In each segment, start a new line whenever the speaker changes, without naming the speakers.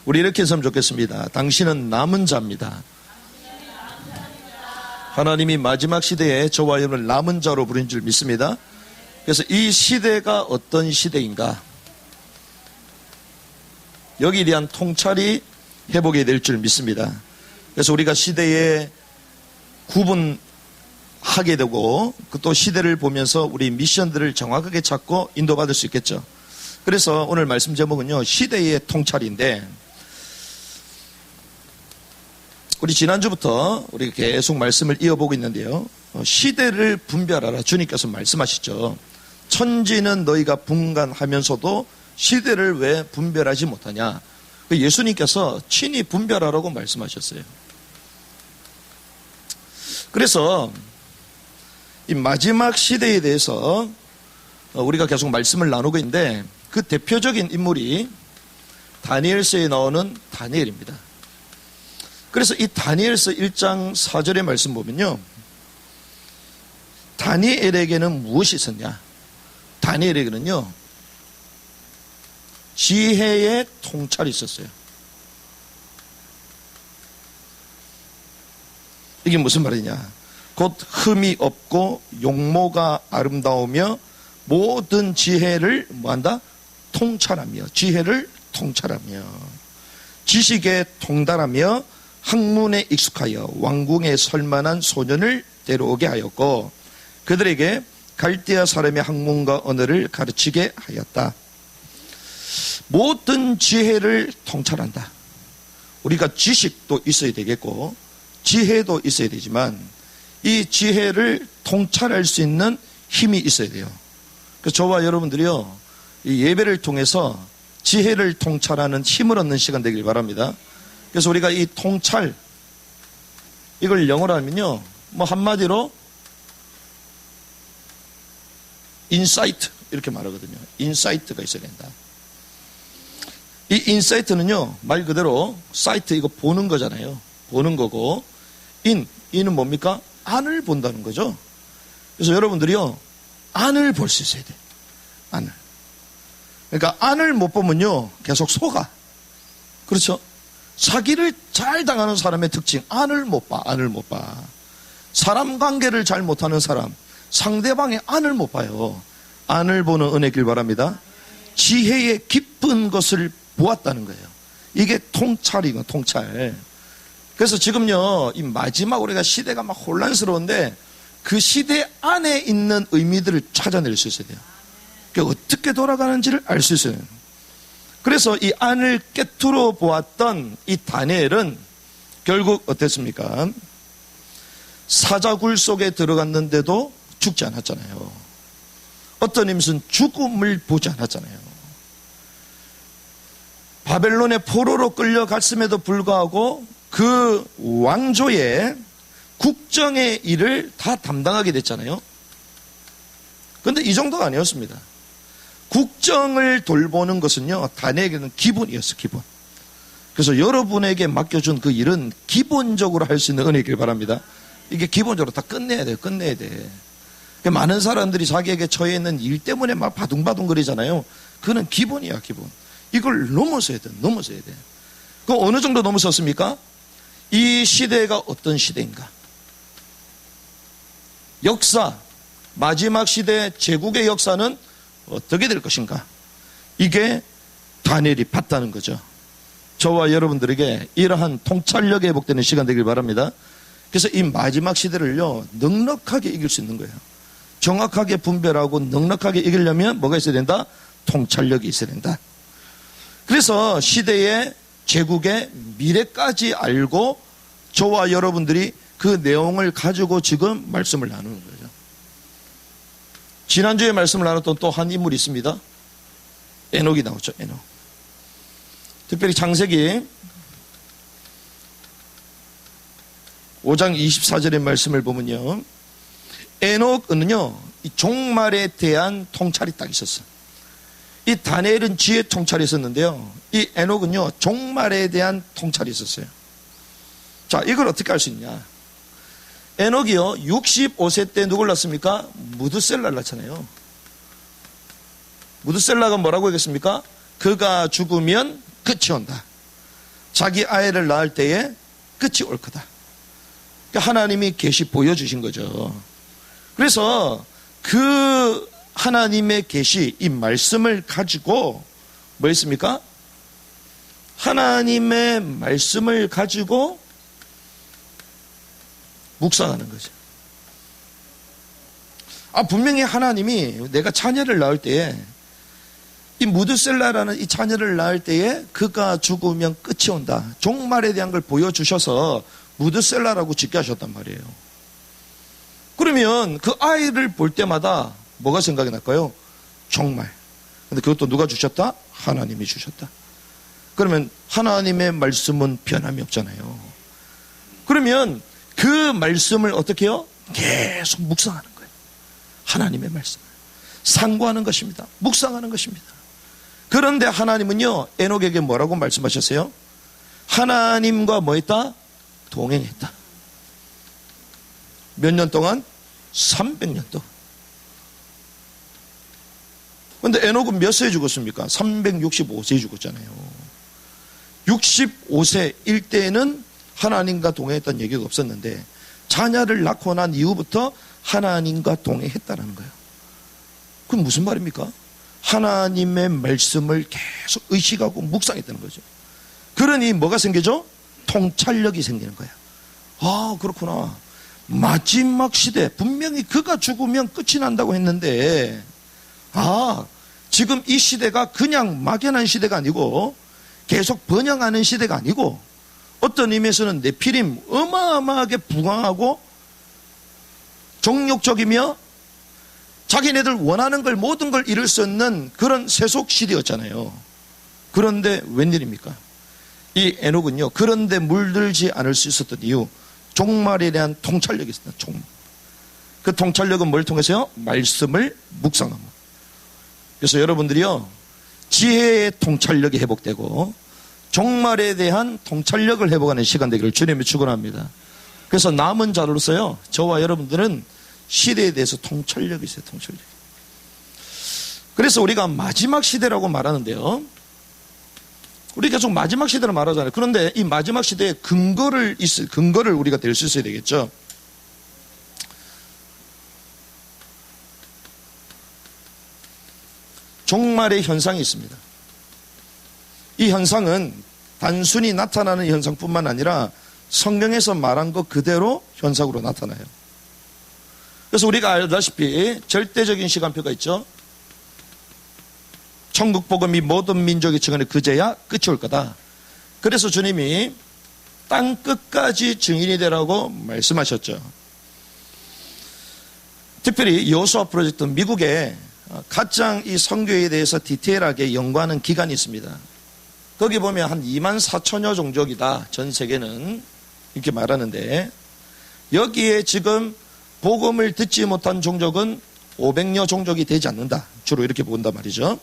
우리 이렇게 했으면 좋겠습니다. 당신은 남은 자입니다. 하나님이 마지막 시대에 저와 여러분을 남은 자로 부른 줄 믿습니다. 그래서 이 시대가 어떤 시대인가, 여기에 대한 통찰이 회복이 될 줄 믿습니다. 그래서 우리가 시대에 구분하게 되고 또 시대를 보면서 우리 미션들을 정확하게 찾고 인도받을 수 있겠죠. 그래서 오늘 말씀 제목은요, 시대의 통찰인데, 우리 지난주부터 우리 계속 말씀을 이어보고 있는데요, 시대를 분별하라 주님께서 말씀하시죠. 천지는 너희가 분간하면서도 시대를 왜 분별하지 못하냐. 예수님께서 친히 분별하라고 말씀하셨어요. 그래서 이 마지막 시대에 대해서 우리가 계속 말씀을 나누고 있는데, 그 대표적인 인물이 다니엘서에 나오는 다니엘입니다. 그래서 이 다니엘서 1장 4절의 말씀 보면요, 다니엘에게는 무엇이 있었냐. 다니엘에게는요, 지혜의 통찰이 있었어요. 이게 무슨 말이냐. 곧 흠이 없고 용모가 아름다우며 모든 지혜를 뭐한다? 통찰하며, 지혜를 통찰하며, 지식에 통달하며 학문에 익숙하여 왕궁에 설만한 소년을 데려오게 하였고 그들에게 갈대아 사람의 학문과 언어를 가르치게 하였다. 모든 지혜를 통찰한다. 우리가 지식도 있어야 되겠고 지혜도 있어야 되지만 이 지혜를 통찰할 수 있는 힘이 있어야 돼요. 그래서 저와 여러분들이요, 이 예배를 통해서 지혜를 통찰하는 힘을 얻는 시간 되길 바랍니다. 그래서 우리가 이 통찰, 이걸 영어로 하면요, 뭐 한마디로 인사이트 이렇게 말하거든요. 인사이트가 있어야 된다. 이 인사이트는요, 말 그대로 사이트, 이거 보는 거잖아요. 보는 거고, 인은 뭡니까? 안을 본다는 거죠. 그래서 여러분들이요, 안을 볼 수 있어야 돼. 안을. 그러니까 안을 못 보면요, 계속 속아. 그렇죠? 사기를 잘 당하는 사람의 특징, 안을 못 봐. 안을 못 봐. 사람 관계를 잘 못하는 사람, 상대방의 안을 못 봐요. 안을 보는 은혜길 바랍니다. 지혜의 깊은 것을 보았다는 거예요. 이게 통찰이고, 통찰. 그래서 지금요, 이 마지막 우리가 시대가 막 혼란스러운데 그 시대 안에 있는 의미들을 찾아낼 수 있어야 돼요. 그러니까 어떻게 돌아가는지를 알 수 있어요. 그래서 이 안을 깨트려 보았던 이 다니엘은 결국 어땠습니까? 사자굴 속에 들어갔는데도 죽지 않았잖아요. 어떤 의미에서는 죽음을 보지 않았잖아요. 바벨론의 포로로 끌려갔음에도 불구하고 그 왕조의 국정의 일을 다 담당하게 됐잖아요. 그런데 이 정도가 아니었습니다. 국정을 돌보는 것은요, 다니엘에게는 기본이었어요. 기본. 그래서 여러분에게 맡겨준 그 일은 기본적으로 할 수 있는 은혜이길 바랍니다. 이게 기본적으로 다 끝내야 돼요. 끝내야 돼. 많은 사람들이 자기에게 처해 있는 일 때문에 막 바둥바둥 거리잖아요. 그거는 기본이야, 기본. 이걸 넘어서야 돼. 넘어서야 돼. 그 어느 정도 넘어섰습니까? 이 시대가 어떤 시대인가? 역사, 마지막 시대 제국의 역사는 어떻게 될 것인가? 이게 다니엘이 봤다는 거죠. 저와 여러분들에게 이러한 통찰력이 회복되는 시간 되길 바랍니다. 그래서 이 마지막 시대를요, 넉넉하게 이길 수 있는 거예요. 정확하게 분별하고 넉넉하게 이기려면 뭐가 있어야 된다? 통찰력이 있어야 된다. 그래서 시대의 제국의 미래까지 알고 저와 여러분들이 그 내용을 가지고 지금 말씀을 나누는 거죠. 지난주에 말씀을 나눴던 또 한 인물이 있습니다. 에녹이 나오죠. 에녹. 특별히 창세기 5장 24절의 말씀을 보면요, 에녹은요, 이 종말에 대한 통찰이 딱 있었어요. 이 다니엘은 지혜 통찰이 있었는데요, 이 에녹은요, 종말에 대한 통찰이 있었어요. 자, 이걸 어떻게 알 수 있냐? 에녹이요, 65세 때 누굴 낳습니까? 무드셀라를 낳잖아요. 무드셀라가 뭐라고 하겠습니까? 그가 죽으면 끝이 온다. 자기 아이를 낳을 때에 끝이 올 거다. 그러니까 하나님이 계시 보여주신 거죠. 그래서 그 하나님의 계시, 이 말씀을 가지고 뭐 했습니까? 하나님의 말씀을 가지고 묵상하는 거죠. 분명히 하나님이 내가 자녀를 낳을 때에 이 무드셀라라는 이 자녀를 낳을 때에 그가 죽으면 끝이 온다. 종말에 대한 걸 보여주셔서 무드셀라라고 짓게 하셨단 말이에요. 그러면 그 아이를 볼 때마다 뭐가 생각이 날까요? 종말. 근데 그것도 누가 주셨다? 하나님이 주셨다. 그러면 하나님의 말씀은 변함이 없잖아요. 그러면 그 말씀을 어떻게 해요? 계속 묵상하는 거예요. 하나님의 말씀을 상고하는 것입니다. 묵상하는 것입니다. 그런데 하나님은요, 에녹에게 뭐라고 말씀하셨어요? 하나님과 뭐 했다? 동행했다. 몇 년 동안? 300년 동안. 그런데 에녹은 몇 세에 죽었습니까? 365세에 죽었잖아요. 65세일 때에는 하나님과 동행했다는 얘기가 없었는데 자녀를 낳고 난 이후부터 하나님과 동행했다는 거예요. 그럼 무슨 말입니까? 하나님의 말씀을 계속 의식하고 묵상했다는 거죠. 그러니 뭐가 생기죠? 통찰력이 생기는 거예요. 그렇구나. 마지막 시대, 분명히 그가 죽으면 끝이 난다고 했는데 지금 이 시대가 그냥 막연한 시대가 아니고 계속 번영하는 시대가 아니고 어떤 의미에서는 네피림 어마어마하게 부강하고 정욕적이며 자기네들 원하는 걸 모든 걸 이룰 수 있는 그런 세속 시대였잖아요. 그런데 웬일입니까? 이 에녹은요, 그런데 물들지 않을 수 있었던 이유, 종말에 대한 통찰력이 있습니다. 종말. 그 통찰력은 뭘 통해서요? 말씀을 묵상합니다. 그래서 여러분들이요, 지혜의 통찰력이 회복되고 종말에 대한 통찰력을 회복하는 시간 되기를 주님이 축원합니다. 그래서 남은 자로서요, 저와 여러분들은 시대에 대해서 통찰력이 있어요. 통찰력. 그래서 우리가 마지막 시대라고 말하는데요, 우리 계속 마지막 시대를 말하잖아요. 그런데 이 마지막 시대에 근거를 우리가 될 수 있어야 되겠죠. 종말의 현상이 있습니다. 이 현상은 단순히 나타나는 현상뿐만 아니라 성경에서 말한 것 그대로 현상으로 나타나요. 그래서 우리가 알다시피 절대적인 시간표가 있죠. 천국 복음이 모든 민족의 증언에 그제야 끝이 올 거다. 그래서 주님이 땅 끝까지 증인이 되라고 말씀하셨죠. 특별히 여호수아 프로젝트, 미국에 가장 이 선교에 대해서 디테일하게 연구하는 기관이 있습니다. 거기 보면 한 2만 4천여 종족이다. 전 세계는 이렇게 말하는데 여기에 지금 복음을 듣지 못한 종족은 500여 종족이 되지 않는다. 주로 이렇게 본단 말이죠.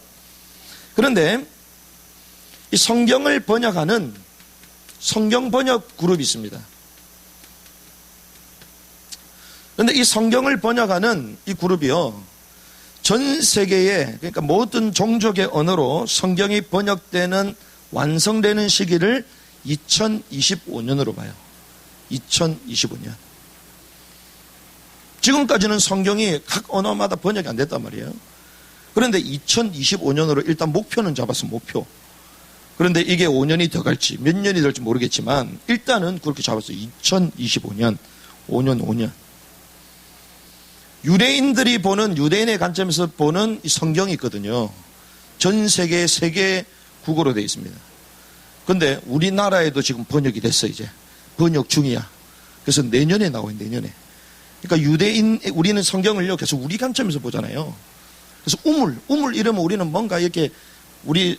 그런데 이 성경을 번역하는 성경 번역 그룹이 있습니다. 그런데 이 성경을 번역하는 이 그룹이요, 전 세계에, 그러니까 모든 종족의 언어로 성경이 번역되는 완성되는 시기를 2025년으로 봐요. 2025년. 지금까지는 성경이 각 언어마다 번역이 안 됐단 말이에요. 그런데 2025년으로 일단 목표는 잡았어, 목표. 그런데 이게 5년이 더 갈지 몇 년이 될지 모르겠지만 일단은 그렇게 잡았어요. 2025년, 5년. 유대인들이 보는, 유대인의 관점에서 보는 이 성경이 있거든요. 전 세계 세계 국어로 되어 있습니다. 그런데 우리나라에도 지금 번역이 됐어. 이제 번역 중이야. 그래서 내년에 나와요. 내년에. 그러니까 우리는 성경을요 계속 우리 관점에서 보잖아요. 그래서 우물 이러면 우리는 뭔가 이렇게 우리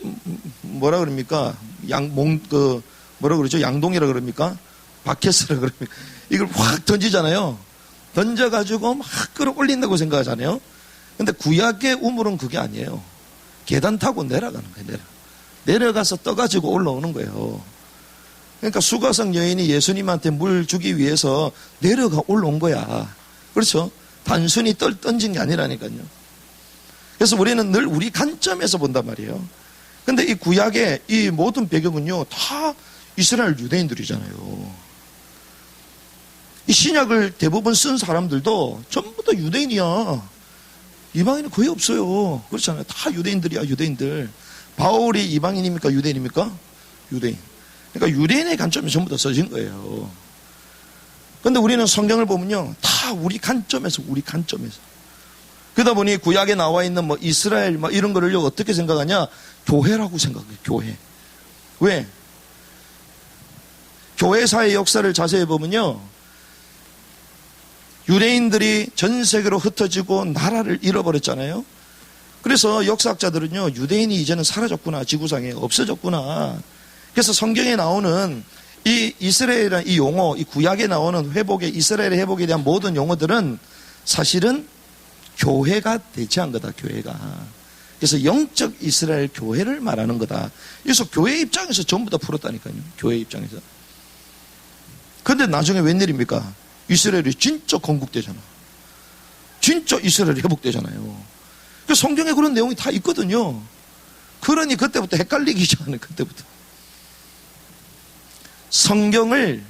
뭐라 그럽니까? 뭐라 그러죠? 양동이라 그럽니까? 바켓이라 그럽니까? 이걸 확 던지잖아요. 던져가지고 막 끌어올린다고 생각하잖아요. 근데 구약의 우물은 그게 아니에요. 계단 타고 내려가는 거예요. 내려가서 떠가지고 올라오는 거예요. 그러니까 수가성 여인이 예수님한테 물 주기 위해서 내려가 올라온 거야. 그렇죠? 단순히 던진 게 아니라니까요. 그래서 우리는 늘 우리 관점에서 본단 말이에요. 근데 이 구약의 이 모든 배경은요, 다 이스라엘 유대인들이잖아요. 이 신약을 대부분 쓴 사람들도 전부 다 유대인이야. 이방인은 거의 없어요. 그렇잖아요. 다 유대인들이야, 유대인들. 바울이 이방인입니까? 유대인입니까? 유대인. 그러니까 유대인의 관점이 전부 다 써진 거예요. 그런데 우리는 성경을 보면요, 다 우리 관점에서. 그러다 보니 구약에 나와 있는 뭐 이스라엘 뭐 이런 거를 어떻게 생각하냐? 교회라고 생각해요. 교회. 왜? 교회사의 역사를 자세히 보면요, 유대인들이 전 세계로 흩어지고 나라를 잃어버렸잖아요. 그래서 역사학자들은요, 유대인이 이제는 사라졌구나, 지구상에 없어졌구나. 그래서 성경에 나오는 이 이스라엘이라는 이 용어, 이 구약에 나오는 회복의, 이스라엘의 회복에 대한 모든 용어들은 사실은 교회가 대체한 거다, 교회가. 그래서 영적 이스라엘 교회를 말하는 거다. 그래서 교회 입장에서 전부 다 풀었다니까요, 교회 입장에서. 근데 나중에 웬일입니까? 이스라엘이 진짜 건국되잖아. 진짜 이스라엘이 회복되잖아요. 성경에 그런 내용이 다 있거든요. 그러니 그때부터 헷갈리기 시작하는, 그때부터. 성경을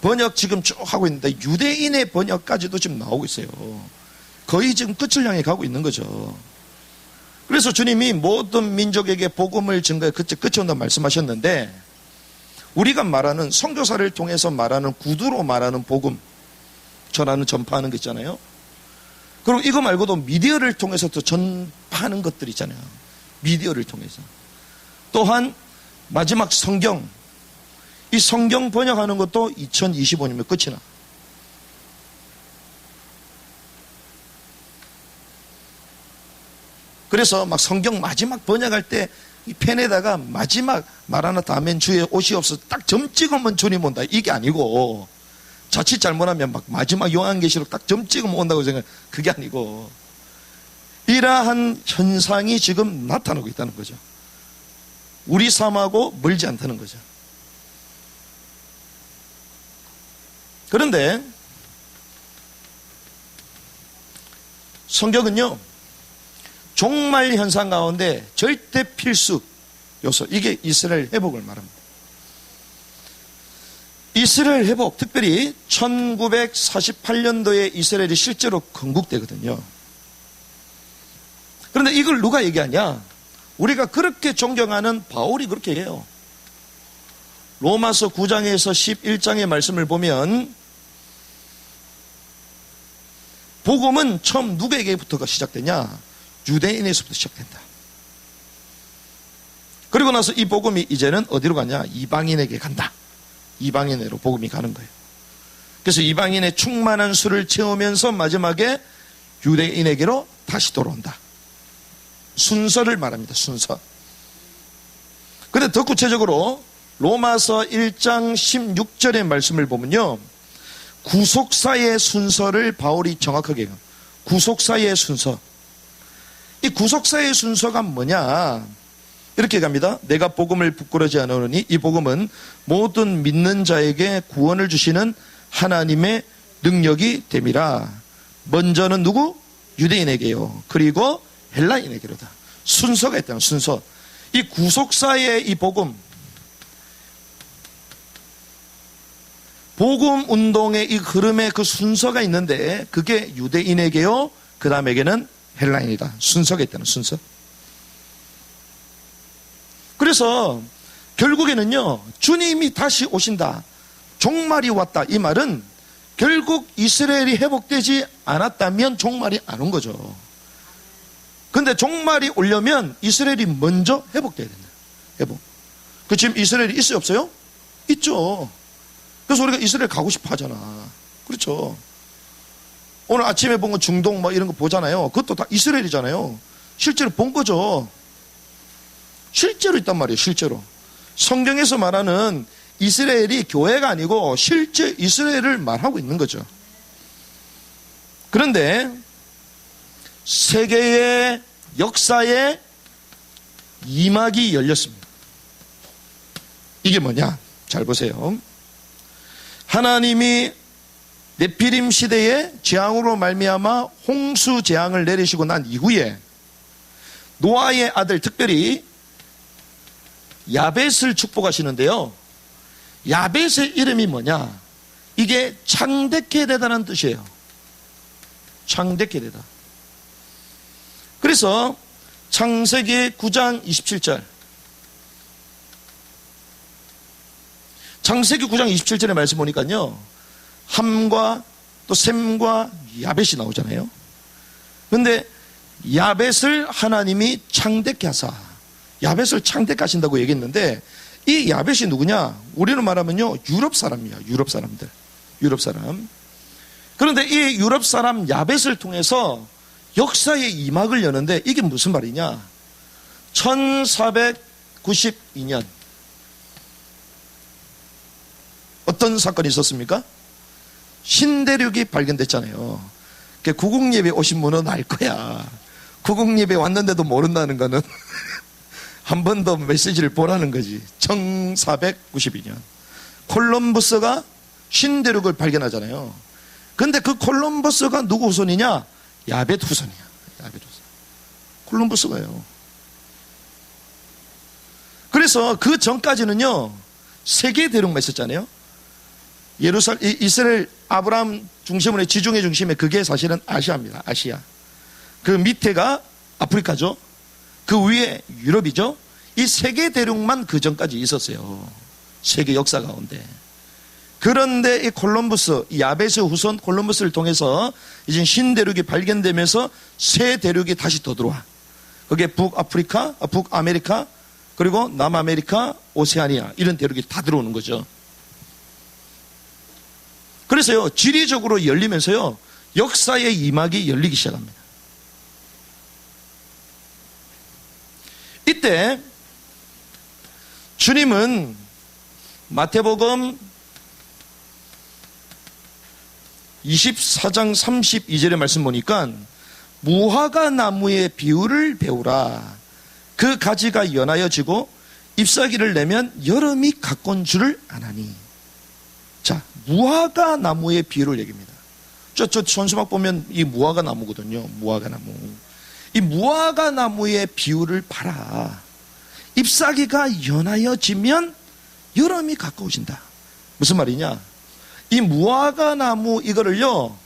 번역 지금 쭉 하고 있는데 유대인의 번역까지도 지금 나오고 있어요. 거의 지금 끝을 향해 가고 있는 거죠. 그래서 주님이 모든 민족에게 복음을 증거해 끝이 온다 말씀하셨는데, 우리가 말하는 선교사를 통해서 말하는 구두로 말하는 복음, 전하는, 전파하는 거 있잖아요. 그리고 이거 말고도 미디어를 통해서 또 전파하는 것들 있잖아요. 미디어를 통해서. 또한 마지막 성경, 이 성경 번역하는 것도 2025년이면 끝이 나. 그래서 막 성경 마지막 번역할 때 이 펜에다가 마지막 마라나타 아멘 주에 오시옵소서 딱 점 찍으면 주님 온다, 이게 아니고, 자칫 잘못하면 막 마지막 요한계시록 딱 점 찍으면 온다고 생각, 그게 아니고, 이러한 현상이 지금 나타나고 있다는 거죠. 우리 삶하고 멀지 않다는 거죠. 그런데 성경은요, 종말 현상 가운데 절대 필수 요소, 이게 이스라엘 회복을 말합니다. 이스라엘 회복, 특별히 1948년도에 이스라엘이 실제로 건국되거든요. 그런데 이걸 누가 얘기하냐? 우리가 그렇게 존경하는 바울이 그렇게 얘기해요. 로마서 9장에서 11장의 말씀을 보면 복음은 처음 누구에게부터가 시작되냐? 유대인에서부터 시작된다. 그리고 나서 이 복음이 이제는 어디로 가냐? 이방인에게 간다. 이방인으로 복음이 가는 거예요. 그래서 이방인의 충만한 수를 채우면서 마지막에 유대인에게로 다시 돌아온다. 순서를 말합니다. 순서. 그런데 더 구체적으로 로마서 1장 16절의 말씀을 보면요, 구속사의 순서를 바울이 정확하게 해요. 구속사의 순서. 이 구속사의 순서가 뭐냐? 이렇게 갑니다. 내가 복음을 부끄러지 않으니 이 복음은 모든 믿는 자에게 구원을 주시는 하나님의 능력이 됨이라. 먼저는 누구? 유대인에게요. 그리고 헬라인에게로다. 순서가 있다는 순서. 이 구속사의 이 복음, 복음 운동의 이 흐름의 그 순서가 있는데, 그게 유대인에게요, 그 다음에게는 헬라인이다. 순서가 있다는 순서. 그래서 결국에는요, 주님이 다시 오신다, 종말이 왔다, 이 말은 결국 이스라엘이 회복되지 않았다면 종말이 안 온 거죠. 근데 종말이 오려면 이스라엘이 먼저 회복돼야 된다. 회복. 그 지금 이스라엘이 있어요, 없어요? 있죠. 그래서 우리가 이스라엘 가고 싶어 하잖아. 그렇죠. 오늘 아침에 본 거 중동 뭐 이런 거 보잖아요. 그것도 다 이스라엘이잖아요. 실제로 본 거죠. 실제로 있단 말이에요. 실제로. 성경에서 말하는 이스라엘이 교회가 아니고 실제 이스라엘을 말하고 있는 거죠. 그런데 세계의 역사에 이막이 열렸습니다. 이게 뭐냐? 잘 보세요. 하나님이 네피림 시대에 재앙으로 말미암아 홍수 재앙을 내리시고 난 이후에 노아의 아들, 특별히 야벳을 축복하시는데요, 야벳의 이름이 뭐냐? 이게 창대케 되다는 뜻이에요. 창대케 되다. 그래서 창세기 9장 27절. 창세기 9장 27절의 말씀 보니까요, 함과 또 셈과 야벳이 나오잖아요. 그런데 야벳을 하나님이 창대케 하사, 야벳을 창대케 하신다고 얘기했는데, 이 야벳이 누구냐? 우리는 말하면요, 유럽 사람이야. 유럽 사람들. 유럽 사람. 그런데 이 유럽 사람 야벳을 통해서 역사의 이막을 여는데, 이게 무슨 말이냐? 1492년 어떤 사건이 있었습니까? 신대륙이 발견됐잖아요. 구국예배 오신 분은 알 거야. 구국예배 왔는데도 모른다는 거는 한 번 더 메시지를 보라는 거지. 1492년 콜럼버스가 신대륙을 발견하잖아요. 근데 그 콜럼버스가 누구 후손이냐? 야벳 후손이야. 야벳 후손. 콜럼버스가요. 그래서 그 전까지는요, 세계 대륙만 있었잖아요. 이스라엘 아브라함 중심으로 지중해 중심에, 그게 사실은 아시아입니다. 아시아. 그 밑에가 아프리카죠. 그 위에 유럽이죠. 이 세계 대륙만 그 전까지 있었어요. 세계 역사 가운데. 그런데 이 콜럼버스, 이 야벳의 후손 콜럼버스를 통해서 이제 신대륙이 발견되면서 새 대륙이 다시 더 들어와. 그게 북아프리카, 북아메리카, 그리고 남아메리카, 오세아니아, 이런 대륙이 다 들어오는 거죠. 그래서요, 지리적으로 열리면서요, 역사의 이막이 열리기 시작합니다. 이때 주님은 마태복음 24장 32절의 말씀 보니까, 무화과 나무의 비유를 배우라. 그 가지가 연하여 지고 잎사귀를 내면 여름이 가까운 줄을 아나니. 자, 무화과 나무의 비유를 얘기합니다. 저 천수막 보면 이 무화과 나무거든요. 무화과 나무. 이 무화과 나무의 비유를 봐라. 잎사귀가 연하여지면 여름이 가까워진다. 무슨 말이냐? 이 무화과 나무 이거를요,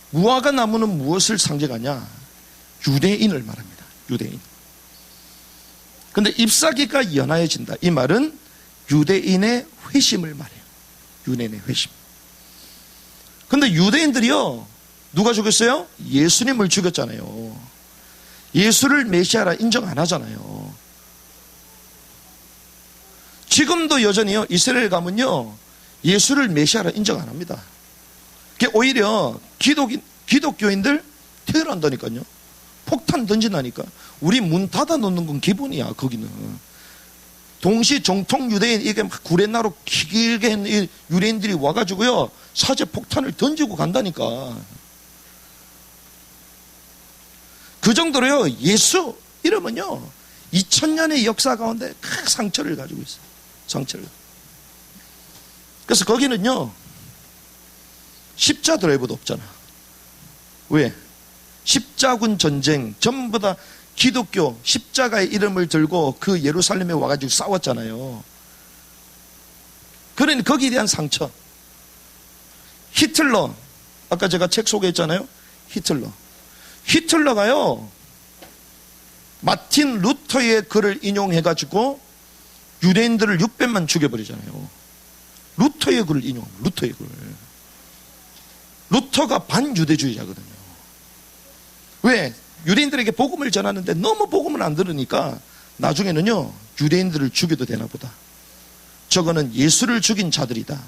무화과 나무는 무엇을 상징하냐? 유대인을 말합니다. 유대인. 근데 잎사귀가 연하여진다. 이 말은 유대인의 회심을 말해요. 유대인의 회심. 근데 유대인들이요, 누가 죽였어요? 예수님을 죽였잖아요. 예수를 메시아라 인정 안 하잖아요. 지금도 여전히요, 이스라엘 가면요, 예수를 메시아라 인정 안 합니다. 그게 오히려 기독교인들 테러한다니까요. 폭탄 던진다니까. 우리 문 닫아 놓는 건 기본이야, 거기는. 동시 정통 유대인, 이게 막 구레나루 길게 했는 유대인들이 와가지고요, 사제 폭탄을 던지고 간다니까. 그 정도로요, 예수 이러면요, 2000년의 역사 가운데 큰 상처를 가지고 있어요. 상처를. 그래서 거기는요, 십자 드라이브도 없잖아. 왜? 십자군 전쟁, 전부 다 기독교 십자가의 이름을 들고 그 예루살렘에 와가지고 싸웠잖아요. 그러니 거기에 대한 상처. 히틀러, 아까 제가 책 소개했잖아요. 히틀러가요, 마틴 루터의 글을 인용해가지고 유대인들을 600만 죽여버리잖아요. 루터의 글을 인용합니다. 루터의 글. 루터가 반유대주의자거든요. 왜? 유대인들에게 복음을 전하는데 너무 복음을 안 들으니까 나중에는요, 유대인들을 죽여도 되나 보다. 저거는 예수를 죽인 자들이다.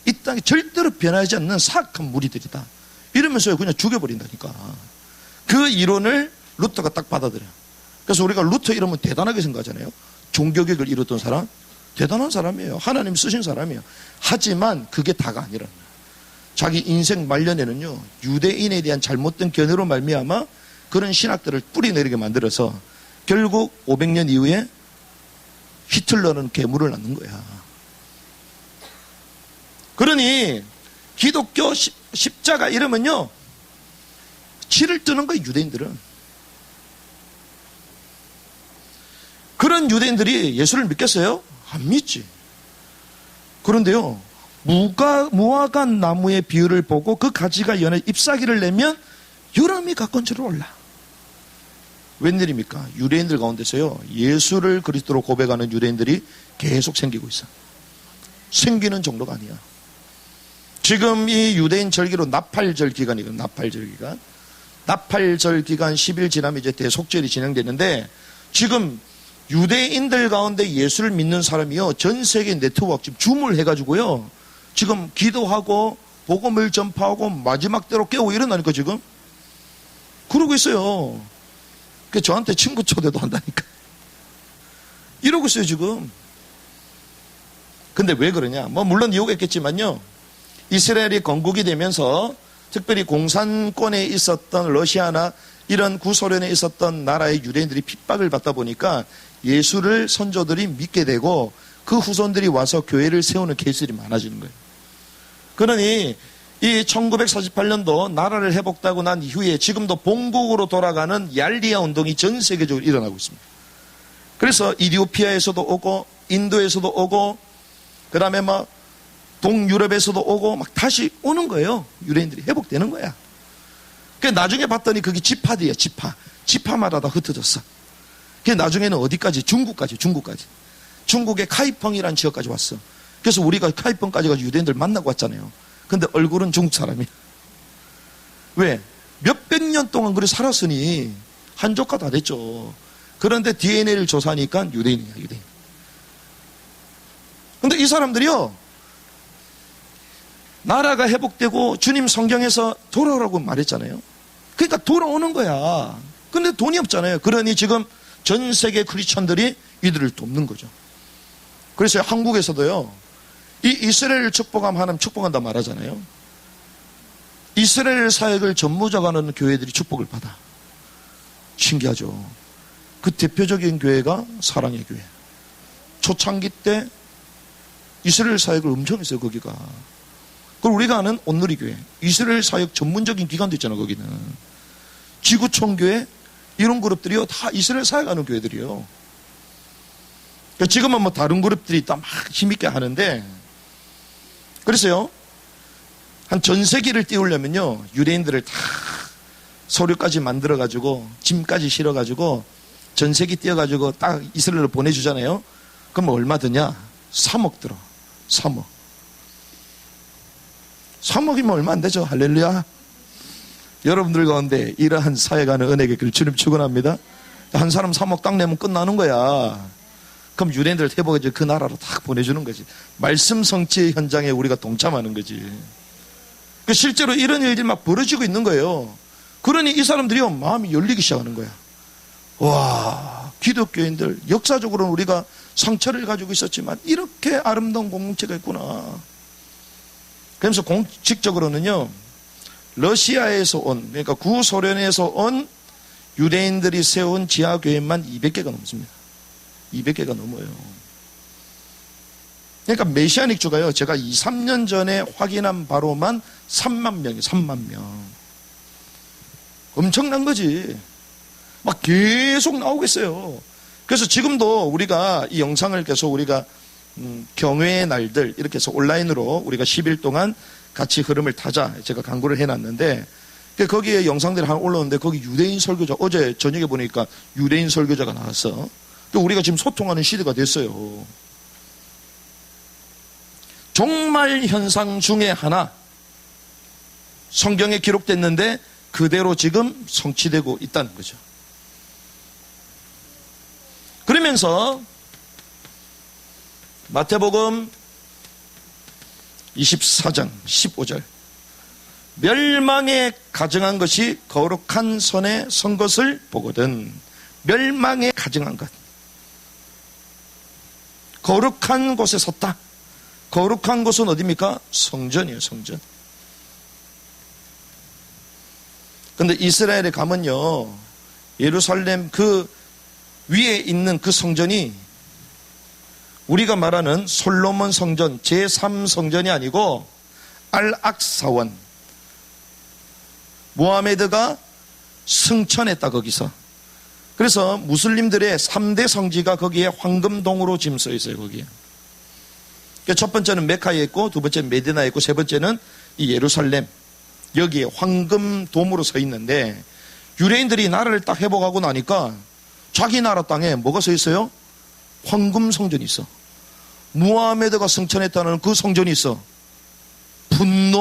이 땅에 절대로 변하지 않는 사악한 무리들이다. 이러면서 그냥 죽여버린다니까. 그 이론을 루터가 딱 받아들여요. 그래서 우리가 루터 이러면 대단하게 생각하잖아요. 종교개혁을 이뤘던 사람, 대단한 사람이에요. 하나님 쓰신 사람이에요. 하지만 그게 다가 아니라, 자기 인생 말년에는요, 유대인에 대한 잘못된 견해로 말미암아 그런 신학들을 뿌리내리게 만들어서 결국 500년 이후에 히틀러는 괴물을 낳는 거야. 그러니 기독교 십자가 이러면요, 치를 뜨는 거예요. 유대인들은. 그런 유대인들이 예수를 믿겠어요? 안 믿지. 그런데요, 무화과 나무의 비율을 보고 그 가지가 연해 잎사귀를 내면 여름이 가까운지로 올라. 웬일입니까? 유대인들 가운데서요, 예수를 그리스도로 고백하는 유대인들이 계속 생기고 있어. 생기는 정도가 아니야. 지금 이 유대인 절기로 나팔절 기간이거든요. 나팔절 기간. 나팔절 기간 10일 지나면 이제 대속절이 진행되는데, 지금 유대인들 가운데 예수를 믿는 사람이요, 전 세계 네트워크 지금 줌을 해가지고요, 지금 기도하고 복음을 전파하고 마지막 때로 깨고 일어나니까 지금 그러고 있어요. 그 저한테 친구 초대도 한다니까. 이러고 있어요 지금. 근데 왜 그러냐? 뭐 물론 이유가 있겠지만요, 이스라엘이 건국이 되면서 특별히 공산권에 있었던 러시아나 이런 구소련에 있었던 나라의 유대인들이 핍박을 받다 보니까 예수를 선조들이 믿게 되고 그 후손들이 와서 교회를 세우는 케이스들이 많아지는 거예요. 그러니 이 1948년도 나라를 회복하고 난 이후에 지금도 본국으로 돌아가는 얄리야 운동이 전 세계적으로 일어나고 있습니다. 그래서 이디오피아에서도 오고 인도에서도 오고 그 다음에 막 동유럽에서도 오고 막 다시 오는 거예요. 유대인들이 회복되는 거야. 그 나중에 봤더니 그게 지파들이야. 지파마다 다 흩어졌어. 그 나중에는 어디까지? 중국까지. 중국의 카이펑이라는 지역까지 왔어. 그래서 우리가 카이펑까지 가서 유대인들 만나고 왔잖아요. 근데 얼굴은 중국 사람이야. 왜? 몇백 년 동안 그래 살았으니 한족가 다 됐죠. 그런데 DNA를 조사하니까 유대인이야, 유대인. 근데 이 사람들이요, 나라가 회복되고 주님 성경에서 돌아오라고 말했잖아요. 그러니까 돌아오는 거야. 근데 돈이 없잖아요. 그러니 지금 전 세계 크리스천들이 이들을 돕는 거죠. 그래서 한국에서도요, 이 이스라엘 축복하면 하나님 축복한다 말하잖아요. 이스라엘 사역을 전무자가 하는 교회들이 축복을 받아. 신기하죠. 그 대표적인 교회가 사랑의 교회. 초창기 때 이스라엘 사역을 엄청 했어요, 거기가. 그리고 우리가 아는 온누리교회, 이스라엘 사역 전문적인 기관도 있잖아요, 거기는. 지구촌교회, 이런 그룹들이요, 다 이스라엘 사역하는 교회들이요. 그러니까 지금은 뭐 다른 그룹들이 다 막 힘있게 하는데, 그래서요, 한 전세기를 띄우려면요, 유대인들을 다 서류까지 만들어가지고, 짐까지 실어가지고, 전세기 띄워가지고 딱 이스라엘로 보내주잖아요. 그럼 얼마 드냐? 3억 들어. 3억이면 얼마 안 되죠. 할렐루야. 여러분들 가운데 이러한 사역하는 은혜가 길 주님 축원합니다. 한 사람 3억 딱 내면 끝나는 거야. 그럼 유대인들 회복해서 그 나라로 딱 보내주는 거지. 말씀 성취의 현장에 우리가 동참하는 거지. 실제로 이런 일들이 막 벌어지고 있는 거예요. 그러니 이 사람들이 마음이 열리기 시작하는 거야. 와, 기독교인들, 역사적으로는 우리가 상처를 가지고 있었지만 이렇게 아름다운 공동체가 있구나. 그러면서 공식적으로는요, 러시아에서 온, 그러니까 구소련에서 온 유대인들이 세운 지하교회만 200개가 넘습니다. 200개가 넘어요. 그러니까 메시아닉주가요, 제가 2, 3년 전에 확인한 바로만 3만 명이에요. 3만 명. 엄청난 거지. 막 계속 나오고 있어요. 그래서 지금도 우리가 이 영상을 계속 우리가 경외의 날들 이렇게 해서 온라인으로 우리가 10일 동안 같이 흐름을 타자 제가 광고를 해놨는데, 거기에 영상들이 하나 올라오는데 거기 유대인 설교자, 어제 저녁에 보니까 유대인 설교자가 나왔어. 또 우리가 지금 소통하는 시대가 됐어요. 종말 현상 중에 하나, 성경에 기록됐는데 그대로 지금 성취되고 있다는 거죠. 그러면서 마태복음 24장 15절, 멸망에 가증한 것이 거룩한 손에 선 것을 보거든. 멸망에 가증한 것, 거룩한 곳에 섰다. 거룩한 곳은 어디입니까? 성전이에요, 성전. 근데 이스라엘에 가면요, 예루살렘 그 위에 있는 그 성전이 우리가 말하는 솔로몬 성전 제3성전이 아니고 알악사원, 모하메드가 승천했다. 거기서 그래서 무슬림들의 3대 성지가 거기에 황금동으로 지금 써 있어요, 거기에. 그러니까 첫 번째는 메카에 있고, 두 번째는 메디나에 있고, 세 번째는 이 예루살렘. 여기에 황금돔으로 서 있는데, 유대인들이 나라를 딱 회복하고 나니까 자기 나라 땅에 뭐가 서 있어요? 황금 성전이 있어. 무하메드가 승천했다는 그 성전이 있어.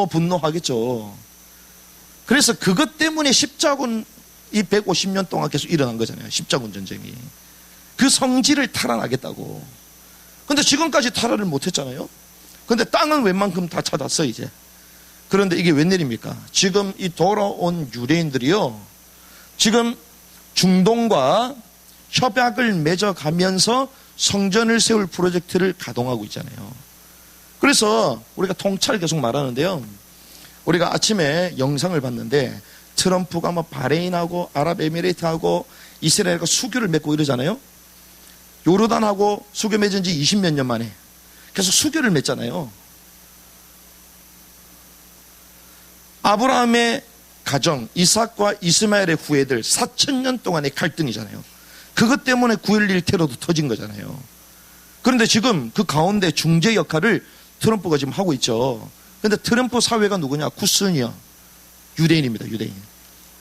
분노하겠죠. 그래서 그것 때문에 십자군 이 150년 동안 계속 일어난 거잖아요. 십자군 전쟁이. 그 성지를 탈환하겠다고. 근데 지금까지 탈환을 못했잖아요. 근데 땅은 웬만큼 다 찾았어 이제. 그런데 이게 웬일입니까? 지금 이 돌아온 유대인들이요, 지금 중동과 협약을 맺어가면서 성전을 세울 프로젝트를 가동하고 있잖아요. 그래서 우리가 통찰 계속 말하는데요, 우리가 아침에 영상을 봤는데 트럼프가 뭐 바레인하고 아랍에미레이트하고 이스라엘과 수교를 맺고 이러잖아요. 요르단하고 수교 맺은 지 20몇 년 만에 계속 수교를 맺잖아요. 아브라함의 가정 이삭과 이스마엘의 후예들 4,000년 동안의 갈등이잖아요. 그것 때문에 9.11 테러도 터진 거잖아요. 그런데 지금 그 가운데 중재 역할을 트럼프가 지금 하고 있죠. 그런데 트럼프 사회가 누구냐? 쿠슨이야. 유대인입니다. 유대인.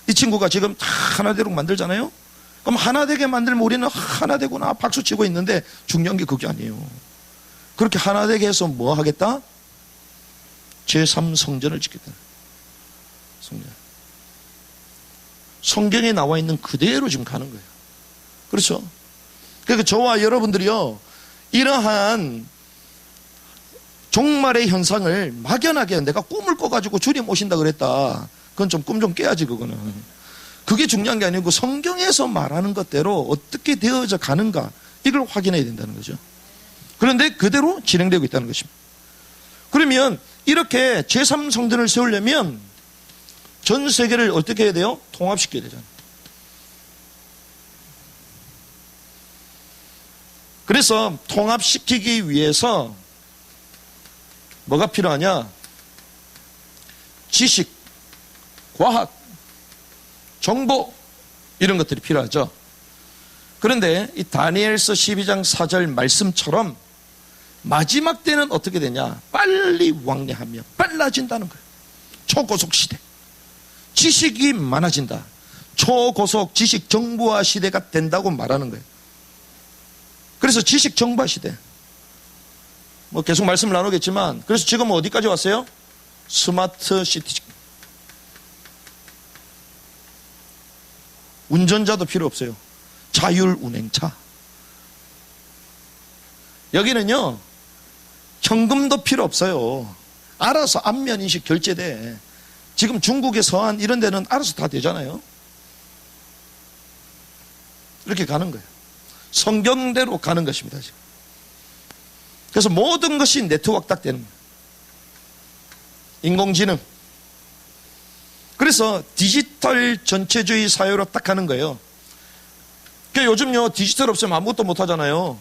이 친구가 지금 다 하나 되도록 만들잖아요. 그럼 하나 되게 만들면 우리는 하나 되구나 박수 치고 있는데 중요한 게 그게 아니에요. 그렇게 하나 되게 해서 뭐 하겠다? 제3성전을 짓겠다. 성전. 성경에 나와 있는 그대로 지금 가는 거예요. 그렇죠? 그러니까 저와 여러분들이요, 이러한 종말의 현상을 막연하게 내가 꿈을 꿔가지고 주님 오신다 그랬다. 그건 좀 꿈 좀 깨야지, 그거는. 그게 중요한 게 아니고 성경에서 말하는 것대로 어떻게 되어져 가는가, 이걸 확인해야 된다는 거죠. 그런데 그대로 진행되고 있다는 것입니다. 그러면 이렇게 제3성전을 세우려면 전 세계를 어떻게 해야 돼요? 통합시켜야 되잖아요. 그래서 통합시키기 위해서 뭐가 필요하냐? 지식, 과학, 정보, 이런 것들이 필요하죠. 그런데 이 다니엘서 12장 4절 말씀처럼 마지막 때는 어떻게 되냐? 빨리 왕래하며 빨라진다는 거예요. 초고속 시대. 지식이 많아진다. 초고속 지식 정보화 시대가 된다고 말하는 거예요. 그래서 지식 정보화 시대. 뭐 계속 말씀을 나누겠지만, 그래서 지금 어디까지 왔어요? 스마트 시티. 운전자도 필요 없어요. 자율 운행차. 여기는요, 현금도 필요 없어요. 알아서 안면 인식 결제돼. 지금 중국의 서안 이런 데는 알아서 다 되잖아요. 이렇게 가는 거예요. 성경대로 가는 것입니다, 지금. 그래서 모든 것이 네트워크 딱 되는 거예요. 인공지능. 그래서 디지털 전체주의 사회로 딱 가는 거예요. 그러니까 요즘요, 디지털 없으면 아무것도 못 하잖아요.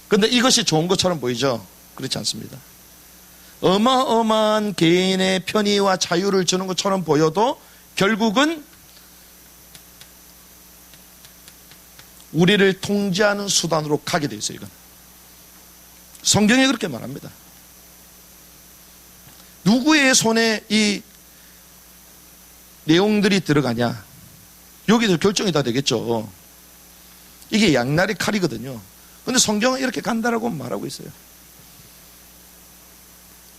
근데 이것이 좋은 것처럼 보이죠? 그렇지 않습니다. 어마어마한 개인의 편의와 자유를 주는 것처럼 보여도 결국은 우리를 통제하는 수단으로 가게 돼 있어요, 이건. 성경에 그렇게 말합니다. 누구의 손에 이 내용들이 들어가냐? 여기도 결정이 다 되겠죠. 이게 양날의 칼이거든요. 근데 성경은 이렇게 간다라고 말하고 있어요.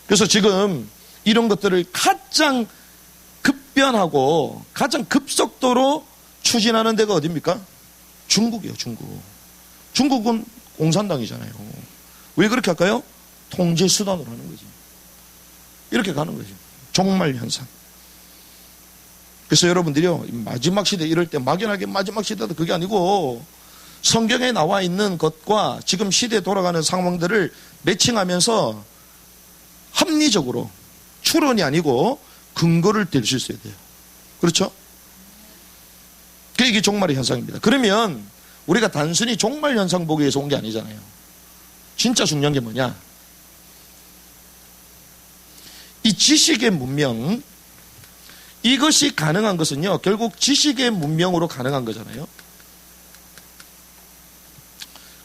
그래서 지금 이런 것들을 가장 급변하고 가장 급속도로 추진하는 데가 어디입니까? 중국이에요, 중국. 중국은 공산당이잖아요. 왜 그렇게 할까요? 통제 수단으로 하는 거지. 이렇게 가는 거죠. 종말 현상. 그래서 여러분들이요, 마지막 시대 이럴 때 막연하게 마지막 시대도 그게 아니고 성경에 나와 있는 것과 지금 시대에 돌아가는 상황들을 매칭하면서 합리적으로 추론이 아니고 근거를 댈 수 있어야 돼요. 그렇죠? 이게 종말의 현상입니다. 그러면 우리가 단순히 종말 현상 보기 위해서 온 게 아니잖아요. 진짜 중요한 게 뭐냐? 이 지식의 문명, 이것이 가능한 것은요, 결국 지식의 문명으로 가능한 거잖아요.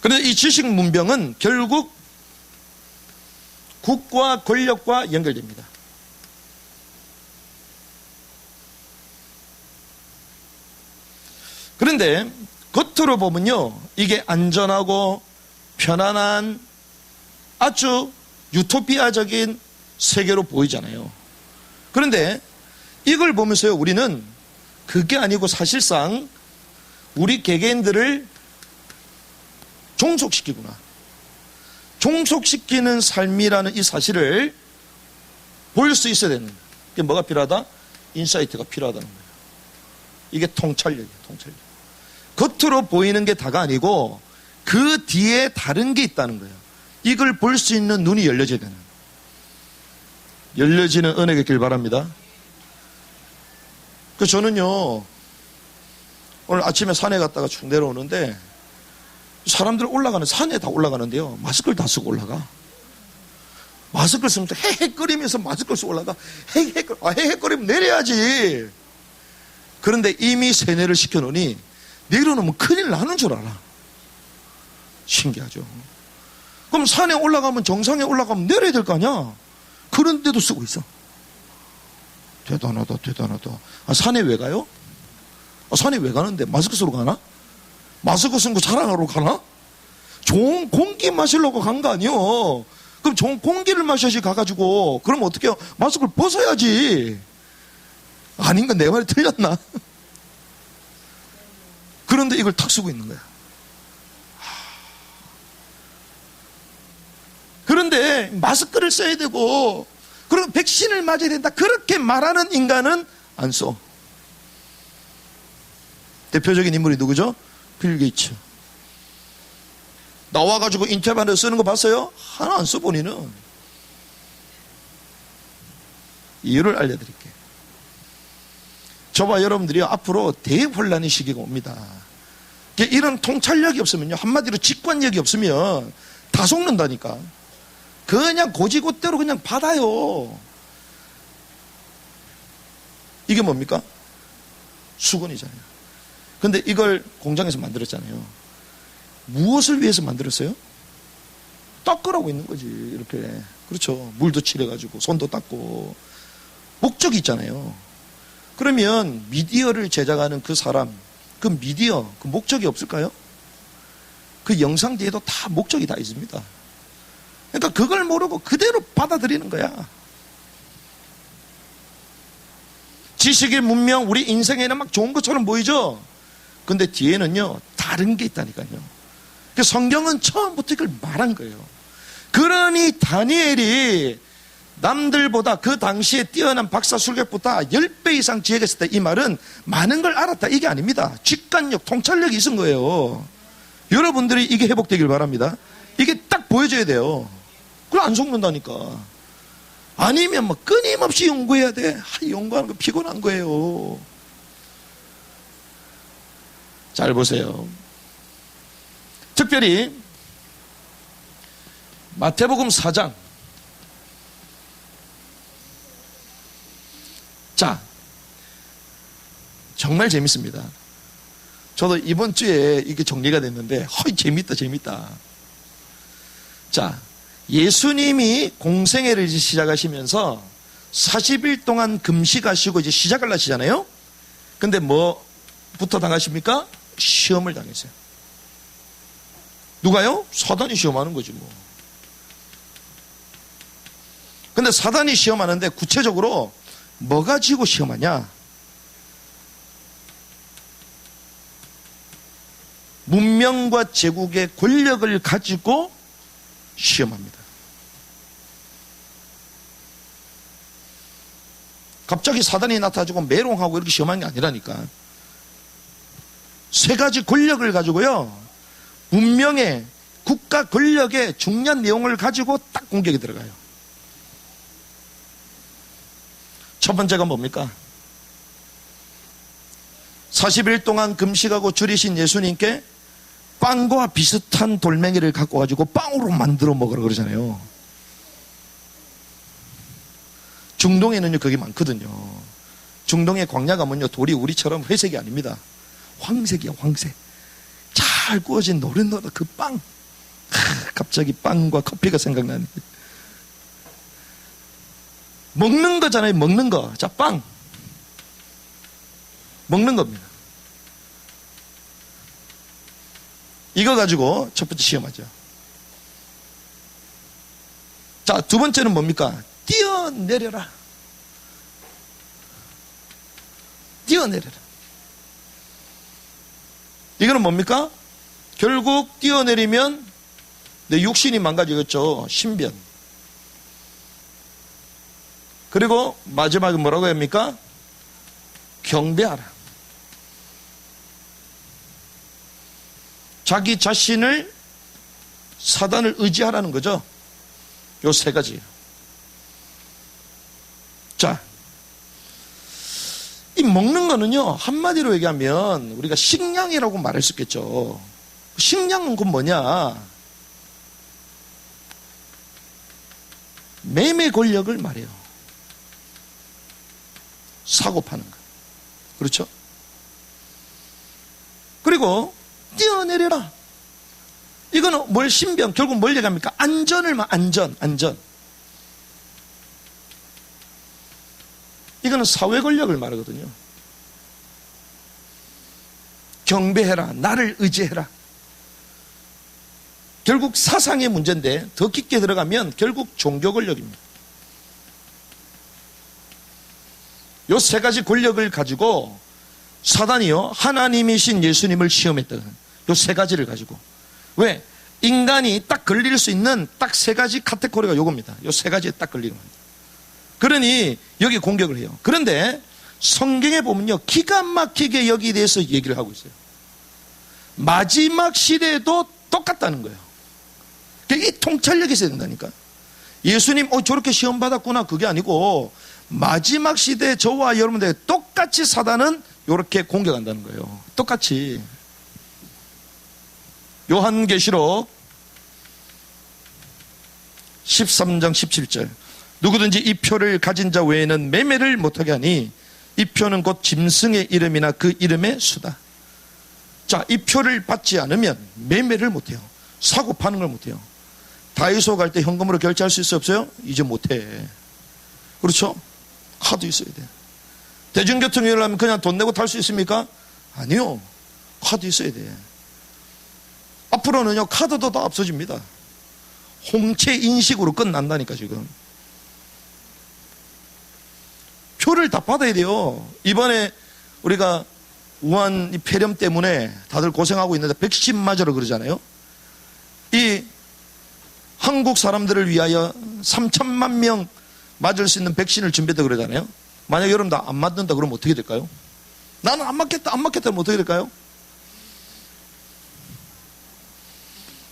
그런데 이 지식 문명은 결국 국가 권력과 연결됩니다. 그런데 겉으로 보면요, 이게 안전하고 편안한 아주 유토피아적인 세계로 보이잖아요. 그런데 이걸 보면서요, 우리는 그게 아니고 사실상 우리 개개인들을 종속시키구나, 종속시키는 삶이라는 이 사실을 볼 수 있어야 되는, 게 뭐가 필요하다? 인사이트가 필요하다는 거예요. 이게 통찰력이에요. 통찰력. 겉으로 보이는 게 다가 아니고 그 뒤에 다른 게 있다는 거예요. 이걸 볼 수 있는 눈이 열려져야 되는, 열려지는 은혜가 있길 바랍니다. 저는요, 오늘 아침에 산에 갔다가 쭉 내려오는데 사람들 올라가는, 산에 다 올라가는데요, 마스크를 다 쓰고 올라가. 마스크를 쓰면 헤헤거리면서 마스크를 쓰고 올라가. 헤헤거리면 내려야지. 그런데 이미 세뇌를 시켜놓으니 내려놓으면 큰일 나는 줄 알아. 신기하죠. 그럼 산에 올라가면, 정상에 올라가면 내려야 될 거 아니야. 그런데도 쓰고 있어. 대단하다, 대단하다. 산에 왜 가요? 산에 왜 가는데? 마스크 쓰러 가나? 마스크 쓴 거 자랑하러 가나? 좋은 공기 마시려고 간 거 아니요. 그럼 좋은 공기를 마셔야지 가가지고. 그럼 어떻게 해요? 마스크를 벗어야지. 아닌가? 내 말이 틀렸나? 그런데 이걸 탁 쓰고 있는 거야. 그런데 마스크를 써야 되고, 그리고 백신을 맞아야 된다, 그렇게 말하는 인간은 안 써. 대표적인 인물이 누구죠? 빌 게이츠. 나와가지고 인터뷰하는데 쓰는 거 봤어요? 하나 안 써, 본인은. 이유를 알려드릴게요. 저와 여러분들이 앞으로 대혼란의 시기가 옵니다. 이런 통찰력이 없으면요, 한마디로 직관력이 없으면 다 속는다니까. 그냥 고지고대로 그냥 받아요. 이게 뭡니까? 수건이잖아요. 근데 이걸 공장에서 만들었잖아요. 무엇을 위해서 만들었어요? 닦으라고 있는 거지, 이렇게. 그렇죠. 물도 칠해가지고 손도 닦고. 목적이 있잖아요. 그러면 미디어를 제작하는 그 사람, 그 미디어, 그 목적이 없을까요? 그 영상 뒤에도 다 목적이 다 있습니다. 그러니까 그걸 모르고 그대로 받아들이는 거야. 지식의 문명, 우리 인생에는 막 좋은 것처럼 보이죠? 근데 뒤에는요, 다른 게 있다니까요. 성경은 처음부터 이걸 말한 거예요. 그러니 다니엘이 남들보다 그 당시에 뛰어난 박사 술객보다 10배 이상 지혜가 있었다, 이 말은 많은 걸 알았다, 이게 아닙니다. 직관력, 통찰력이 있은 거예요. 여러분들이 이게 회복되길 바랍니다. 이게 딱 보여줘야 돼요. 그걸 안 속는다니까. 아니면 뭐 끊임없이 연구해야 돼. 연구하는 거 피곤한 거예요. 잘 보세요. 특별히 마태복음 4장. 자, 정말 재밌습니다. 저도 이번 주에 이게 정리가 됐는데, 재밌다, 재밌다. 자, 예수님이 공생애를 이제 시작하시면서 40일 동안 금식하시고 이제 시작을 하시잖아요. 근데 뭐부터 당하십니까? 시험을 당했어요. 누가요? 사단이 시험하는 거지 뭐. 근데 사단이 시험하는데 구체적으로 뭐 가지고 시험하냐? 문명과 제국의 권력을 가지고 시험합니다. 갑자기 사단이 나타나고 메롱하고 이렇게 시험하는 게 아니라니까. 세 가지 권력을 가지고요, 문명의 국가 권력의 중요한 내용을 가지고 딱 공격이 들어가요. 첫 번째가 뭡니까? 40일 동안 금식하고 줄이신 예수님께 빵과 비슷한 돌멩이를 갖고 가지고 빵으로 만들어 먹으라 그러잖아요. 중동에는요 그게 많거든요. 중동의 광야 가면요, 돌이 우리처럼 회색이 아닙니다. 황색이야, 황색. 잘 구워진 노릇노릇 그 빵. 갑자기 빵과 커피가 생각나네. 먹는 거잖아요, 먹는 거. 자, 빵. 먹는 겁니다. 이거 가지고 첫 번째 시험하죠. 자, 두 번째는 뭡니까? 뛰어내려라. 뛰어내려라. 이거는 뭡니까? 결국 뛰어내리면 내 육신이 망가지겠죠. 신변. 그리고 마지막에 뭐라고 합니까? 경배하라. 자기 자신을, 사단을 의지하라는 거죠. 요 세 가지. 자, 이 먹는 거는요, 한마디로 얘기하면 우리가 식량이라고 말할 수 있겠죠. 식량은 그 뭐냐? 매매 권력을 말해요. 사고 파는 거. 그렇죠? 그리고 뛰어내려라. 이거는 뭘 신병, 결국 뭘 얘기합니까? 안전을 안전. 이거는 사회 권력을 말하거든요. 경배해라. 나를 의지해라. 결국 사상의 문제인데 더 깊게 들어가면 결국 종교 권력입니다. 요 세 가지 권력을 가지고 사단이요, 하나님이신 예수님을 시험했다. 요 세 가지를 가지고. 왜? 인간이 딱 걸릴 수 있는 딱 세 가지 카테고리가 요겁니다. 요 세 가지에 딱 걸리는 겁니다. 그러니 여기 공격을 해요. 그런데 성경에 보면요, 기가 막히게 여기에 대해서 얘기를 하고 있어요. 마지막 시대에도 똑같다는 거예요. 이 통찰력이 있어야 된다니까. 예수님 저렇게 시험 받았구나, 그게 아니고 마지막 시대에 저와 여러분들 똑같이 사단은 이렇게 공격한다는 거예요. 똑같이. 요한계시록 13장 17절. 누구든지 이 표를 가진 자 외에는 매매를 못하게 하니 이 표는 곧 짐승의 이름이나 그 이름의 수다. 자, 이 표를 받지 않으면 매매를 못해요. 사고 파는 걸 못해요. 다이소 갈 때 현금으로 결제할 수 있어요, 없어요? 이제 못해. 그렇죠? 카드 있어야 돼. 대중교통 이용하면 그냥 돈 내고 탈 수 있습니까? 아니요. 카드 있어야 돼. 앞으로는요, 카드도 다 없어집니다. 홍채 인식으로 끝난다니까, 지금. 표를 다 받아야 돼요. 이번에 우리가 우한 폐렴 때문에 다들 고생하고 있는데 백신 맞으러 그러잖아요. 이 한국 사람들을 위하여 3천만 명 맞을 수 있는 백신을 준비했다 그러잖아요. 만약 여러분 다 안 맞는다 그러면 어떻게 될까요? 나는 안 맞겠다 그러면 어떻게 될까요?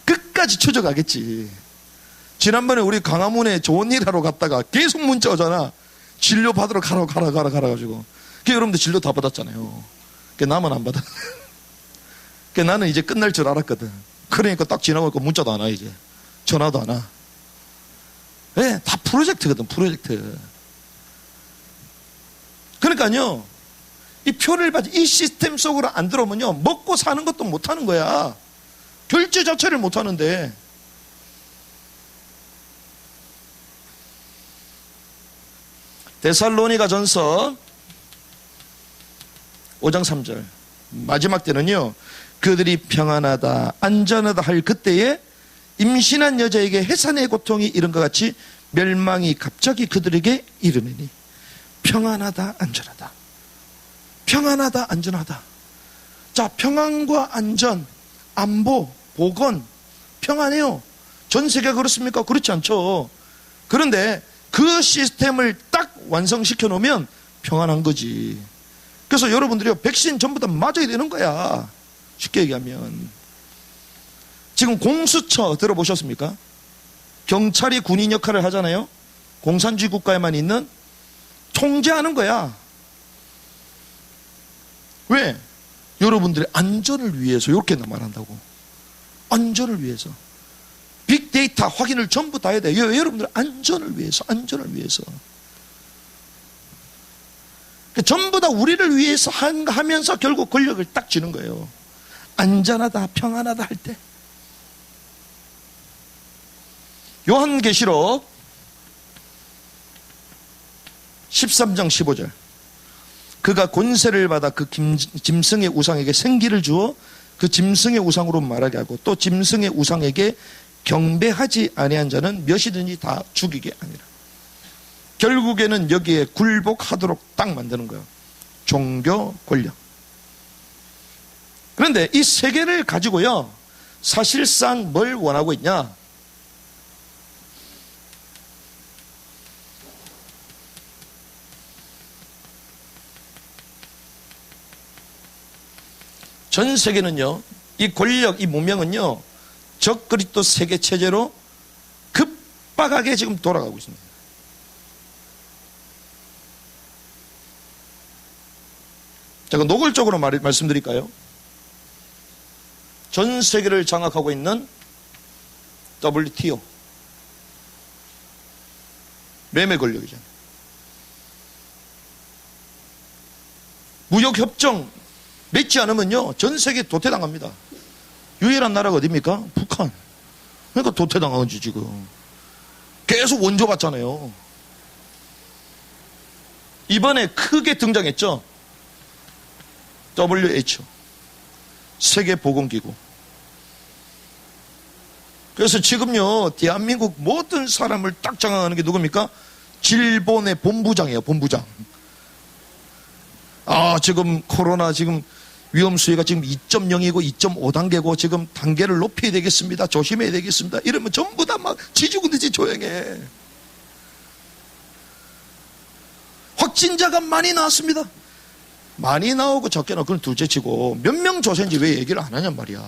끝까지 추적하겠지. 지난번에 우리 강화문에 좋은 일 하러 갔다가 계속 문자 오잖아. 진료 받으러 가라 가지고. 그 여러분들 진료 다 받았잖아요. 그 나만 안 받아. 그 나는 이제 끝날 줄 알았거든. 그러니까 딱 지나고 있고 문자도 안 와, 이제. 전화도 안 와. 네, 다 프로젝트거든, 프로젝트. 그러니까요, 이 표를 받지, 이 시스템 속으로 안 들어오면요, 먹고 사는 것도 못 하는 거야. 결제 자체를 못 하는데. 데살로니가 전서 5장 3절. 마지막 때는요, 그들이 평안하다, 안전하다 할 그때에 임신한 여자에게 해산의 고통이 이른 것 같이 멸망이 갑자기 그들에게 이르느니. 평안하다, 안전하다. 평안하다, 안전하다. 자, 평안과 안전, 안보, 보건, 평안해요. 전 세계가 그렇습니까? 그렇지 않죠. 그런데 그 시스템을 딱 완성시켜 놓으면 평안한 거지. 그래서 여러분들이 백신 전부 다 맞아야 되는 거야. 쉽게 얘기하면. 지금 공수처 들어보셨습니까? 경찰이 군인 역할을 하잖아요. 공산주의 국가에만 있는 통제하는 거야. 왜? 여러분들의 안전을 위해서 이렇게 말한다고. 안전을 위해서. 빅데이터 확인을 전부 다 해야 돼. 여러분들 안전을 위해서. 전부 다 우리를 위해서 하면서 결국 권력을 딱 쥐는 거예요. 안전하다, 평안하다 할 때. 요한계시록 13장 15절. 그가 권세를 받아 그 짐승의 우상에게 생기를 주어 그 짐승의 우상으로 말하게 하고 또 짐승의 우상에게 경배하지 아니한 자는 몇이든지 다 죽이게 하니라. 결국에는 여기에 굴복하도록 딱 만드는 거예요. 종교 권력. 그런데 이 세 개를 가지고요, 사실상 뭘 원하고 있냐? 전 세계는요, 이 권력, 이 문명은요, 적그리스도 세계 체제로 급박하게 지금 돌아가고 있습니다. 제가 노골적으로 말씀드릴까요? 전 세계를 장악하고 있는 WTO. 매매 권력이잖아요. 무역협정 맺지 않으면요, 전 세계 도태당합니다. 유일한 나라가 어디입니까? 북한. 그러니까 도태당한 거지, 지금. 계속 원조받잖아요. 이번에 크게 등장했죠? WHO. 세계보건기구. 그래서 지금요, 대한민국 모든 사람을 딱 장악하는 게 누굽니까? 일본의 본부장이에요, 본부장. 지금 코로나 지금 위험 수위가 지금 2.0이고 2.5단계고 지금 단계를 높여야 되겠습니다. 조심해야 되겠습니다. 이러면 전부 다 막 지지군듯이 조용해. 확진자가 많이 나왔습니다. 많이 나오고 적게 나오고 그건 둘째치고 몇 명 조사했는지 왜 얘기를 안 하냔 말이야.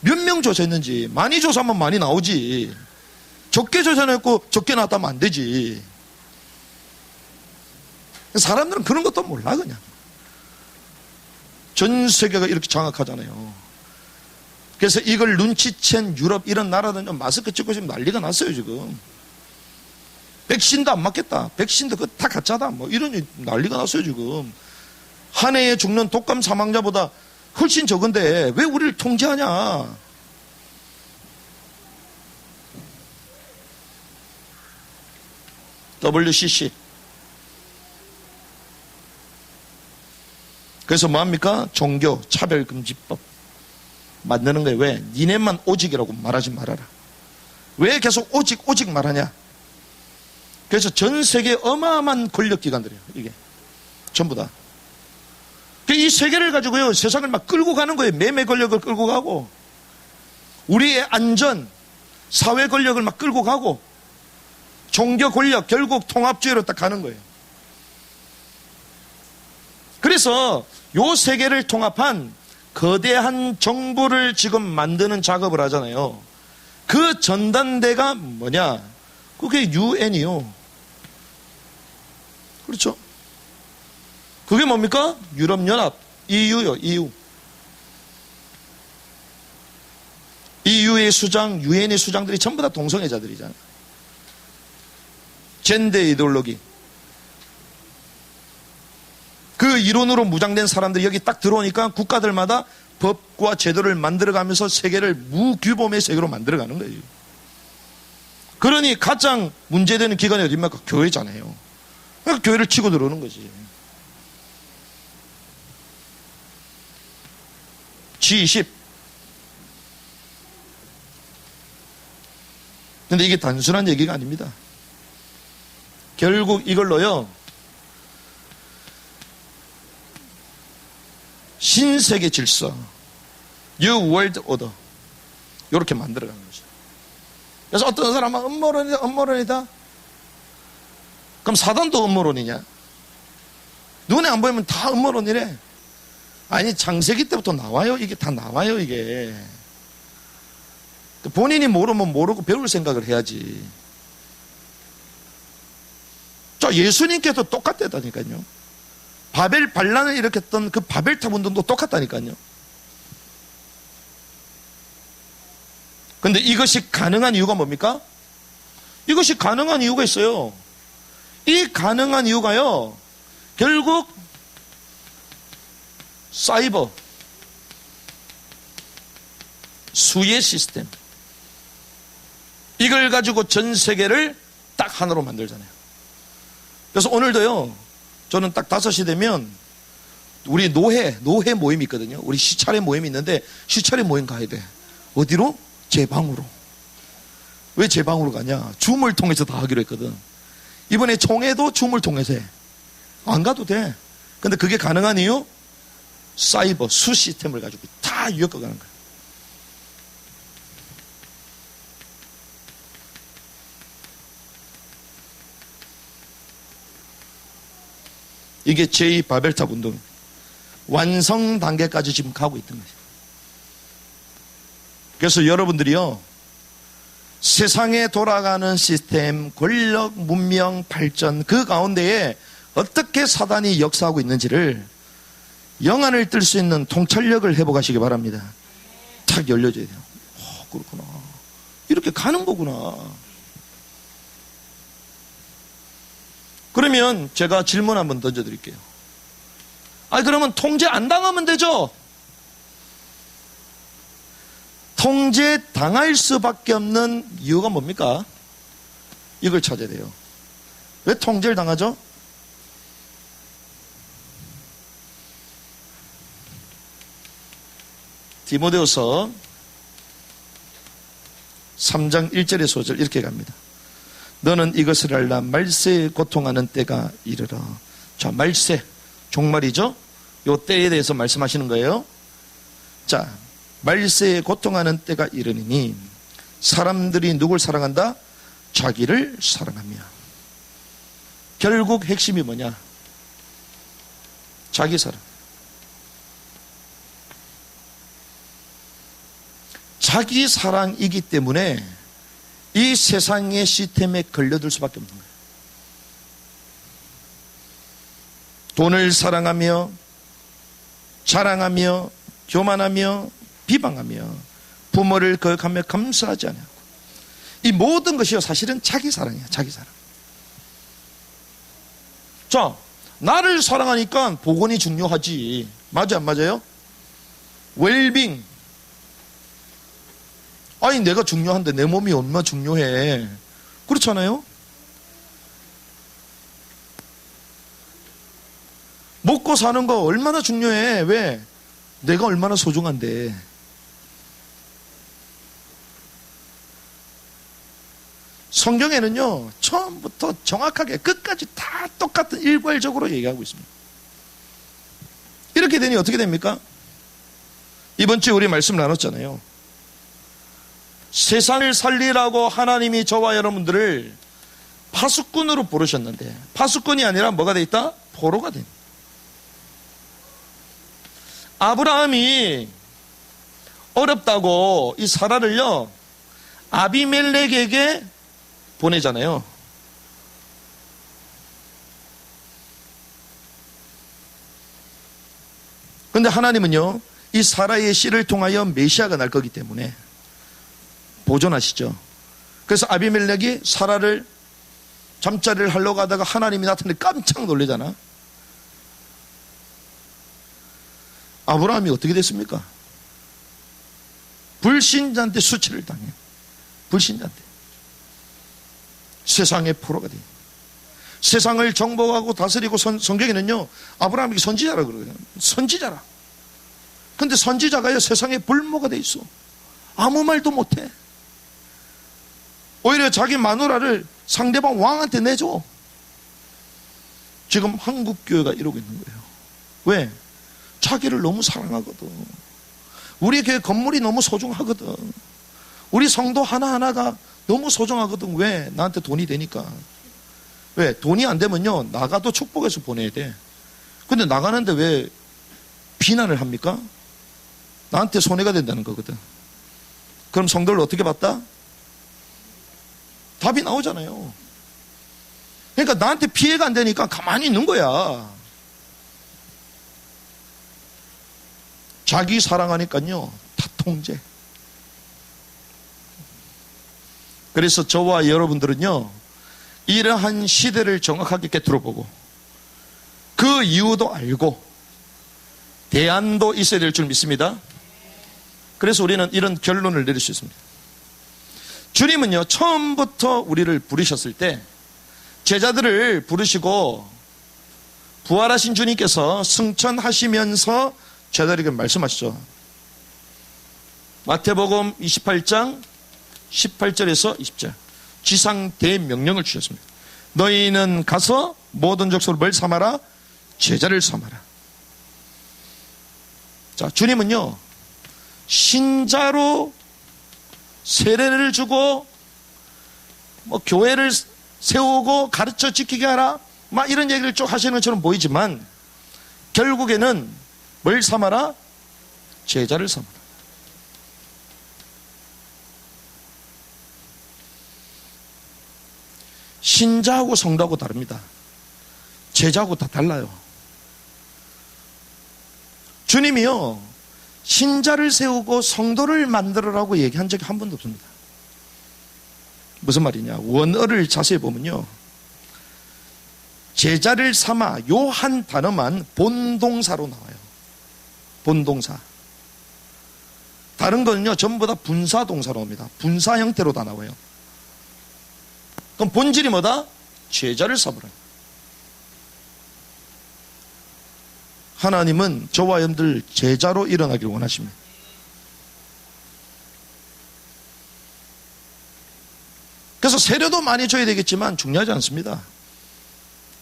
몇 명 조사했는지 많이 조사하면 많이 나오지. 적게 조사했고 적게 나왔다면 안 되지. 사람들은 그런 것도 몰라 그냥. 전 세계가 이렇게 장악하잖아요. 그래서 이걸 눈치챈 유럽 이런 나라들은 마스크 찍고 지금 난리가 났어요 지금. 백신도 안 맞겠다. 백신도 그거 다 가짜다. 뭐 이런 난리가 났어요 지금. 한 해에 죽는 독감 사망자보다 훨씬 적은데 왜 우리를 통제하냐. WCC. 그래서 뭐합니까? 종교 차별금지법 만드는 거예요. 왜? 니네만 오직이라고 말하지 말아라. 왜 계속 오직 말하냐. 그래서 전 세계 어마어마한 권력기관들이에요. 이게 전부 다. 이 세계를 가지고요, 세상을 막 끌고 가는 거예요. 매매 권력을 끌고 가고 우리의 안전, 사회 권력을 막 끌고 가고 종교 권력, 결국 통합주의로 딱 가는 거예요. 그래서 요 세계를 통합한 거대한 정부를 지금 만드는 작업을 하잖아요. 그 전단대가 뭐냐? 그게 UN이요. 그렇죠? 그게 뭡니까? 유럽연합, EU요, EU. EU의 수장, UN의 수장들이 전부 다 동성애자들이잖아요. 젠더 이데올로기. 그 이론으로 무장된 사람들이 여기 딱 들어오니까 국가들마다 법과 제도를 만들어가면서 세계를 무규범의 세계로 만들어가는 거예요. 그러니 가장 문제되는 기관이 어디입니까? 교회잖아요. 그러니까 교회를 치고 들어오는 거지. G20. 근데 이게 단순한 얘기가 아닙니다. 결국 이걸로요, 신세계 질서, New World Order, 이렇게 만들어가는 거죠. 그래서 어떤 사람은 음모론이다. 그럼 사단도 음모론이냐? 눈에 안 보이면 다 음모론이래. 아니, 창세기 때부터 나와요. 이게 다 나와요, 이게. 본인이 모르면 모르고 배울 생각을 해야지. 예수님께서 똑같다니까요. 바벨 반란을 일으켰던 그 바벨탑 운동도 똑같다니까요. 그런데 이것이 가능한 이유가 뭡니까? 이것이 가능한 이유가 있어요. 이 가능한 이유가요, 결국 사이버 수의 시스템, 이걸 가지고 전 세계를 딱 하나로 만들잖아요. 그래서 오늘도요, 저는 딱 5시 되면 우리 노회 모임이 있거든요. 우리 시차례 모임이 있는데 시차례 모임 가야 돼. 어디로? 제 방으로. 왜 제 방으로 가냐? 줌을 통해서 다 하기로 했거든. 이번에 총회도 줌을 통해서 해. 안 가도 돼. 근데 그게 가능한 이유? 사이버 수 시스템을 가지고 다 엮어가는 거예요. 이게 제2 바벨탑 운동 완성 단계까지 지금 가고 있던 거죠. 그래서 여러분들이요, 세상에 돌아가는 시스템, 권력, 문명, 발전, 그 가운데에 어떻게 사단이 역사하고 있는지를 영안을 뜰 수 있는 통찰력을 해보가시기 바랍니다. 탁 열려져야 돼요. 그렇구나. 이렇게 가는 거구나. 그러면 제가 질문 한번 던져드릴게요. 그러면 통제 안 당하면 되죠? 통제 당할 수밖에 없는 이유가 뭡니까? 이걸 찾아야 돼요. 왜 통제를 당하죠? 디모데후서 3장 1절의 소절 이렇게 갑니다. 너는 이것을 알라. 말세에 고통하는 때가 이르러. 자, 말세 종말이죠. 요 때에 대해서 말씀하시는 거예요. 자, 말세에 고통하는 때가 이르니 사람들이 누굴 사랑한다? 자기를 사랑하며. 결국 핵심이 뭐냐? 자기 사랑. 자기 사랑이기 때문에 이 세상의 시스템에 걸려들 수밖에 없는 거예요. 돈을 사랑하며 자랑하며 교만하며 비방하며 부모를 거역하며 감사하지 않고, 이 모든 것이요 사실은 자기 사랑이에요. 자기 사랑. 자, 나를 사랑하니까 복원이 중요하지. 맞아 안 맞아요? 웰빙. 내가 중요한데 내 몸이 얼마나 중요해. 그렇잖아요? 먹고 사는 거 얼마나 중요해. 왜? 내가 얼마나 소중한데. 성경에는요, 처음부터 정확하게 끝까지 다 똑같은 일괄적으로 얘기하고 있습니다. 이렇게 되니 어떻게 됩니까? 이번 주에 우리 말씀 나눴잖아요. 세상을 살리라고 하나님이 저와 여러분들을 파수꾼으로 부르셨는데, 파수꾼이 아니라 뭐가 돼 있다? 포로가 된. 아브라함이 어렵다고 이 사라를요 아비멜렉에게 보내잖아요. 그런데 하나님은요 이 사라의 씨를 통하여 메시아가 날 거기 때문에 보존하시죠. 그래서 아비멜렉이 사라를 잠자리를 하려고 하다가 하나님이 나타나서 깜짝 놀라잖아. 아브라함이 어떻게 됐습니까? 불신자한테 수치를 당해. 불신자한테. 세상의 포로가 돼. 세상을 정복하고 다스리고 성경에는요 아브라함이 선지자라고 그러거든요. 선지자라. 근데 선지자가요 세상에 불모가 돼 있어. 아무 말도 못해. 오히려 자기 마누라를 상대방 왕한테 내줘. 지금 한국 교회가 이러고 있는 거예요. 왜? 자기를 너무 사랑하거든. 우리 교회 건물이 너무 소중하거든. 우리 성도 하나하나가 너무 소중하거든. 왜? 나한테 돈이 되니까. 왜? 돈이 안 되면요 나가도 축복해서 보내야 돼. 근데 나가는데 왜 비난을 합니까? 나한테 손해가 된다는 거거든. 그럼 성도를 어떻게 봤다? 답이 나오잖아요. 그러니까 나한테 피해가 안 되니까 가만히 있는 거야. 자기 사랑하니까요 다 통제. 그래서 저와 여러분들은요 이러한 시대를 정확하게 꿰뚫어보고 그 이유도 알고 대안도 있어야 될 줄 믿습니다. 그래서 우리는 이런 결론을 내릴 수 있습니다. 주님은요, 처음부터 우리를 부르셨을 때 제자들을 부르시고 부활하신 주님께서 승천하시면서 제자들에게 말씀하시죠. 마태복음 28장 18절에서 20절 지상 대명령을 주셨습니다. 너희는 가서 모든 족속을 뭘 삼아라? 제자를 삼아라. 자, 주님은요, 신자로 세례를 주고 교회를 세우고 가르쳐 지키게 하라 막 이런 얘기를 쭉 하시는 것처럼 보이지만 결국에는 뭘 삼아라? 제자를 삼아라. 신자하고 성도하고 다릅니다. 제자하고 다 달라요. 주님이요, 신자를 세우고 성도를 만들어라고 얘기한 적이 한 번도 없습니다. 무슨 말이냐? 원어를 자세히 보면요, 제자를 삼아 요 한 단어만 본동사로 나와요. 본동사. 다른 거는요, 전부 다 분사동사로 옵니다. 분사 형태로 다 나와요. 그럼 본질이 뭐다? 제자를 삼으라. 하나님은 저와 여러분들 제자로 일어나기를 원하십니다. 그래서 세례도 많이 줘야 되겠지만 중요하지 않습니다.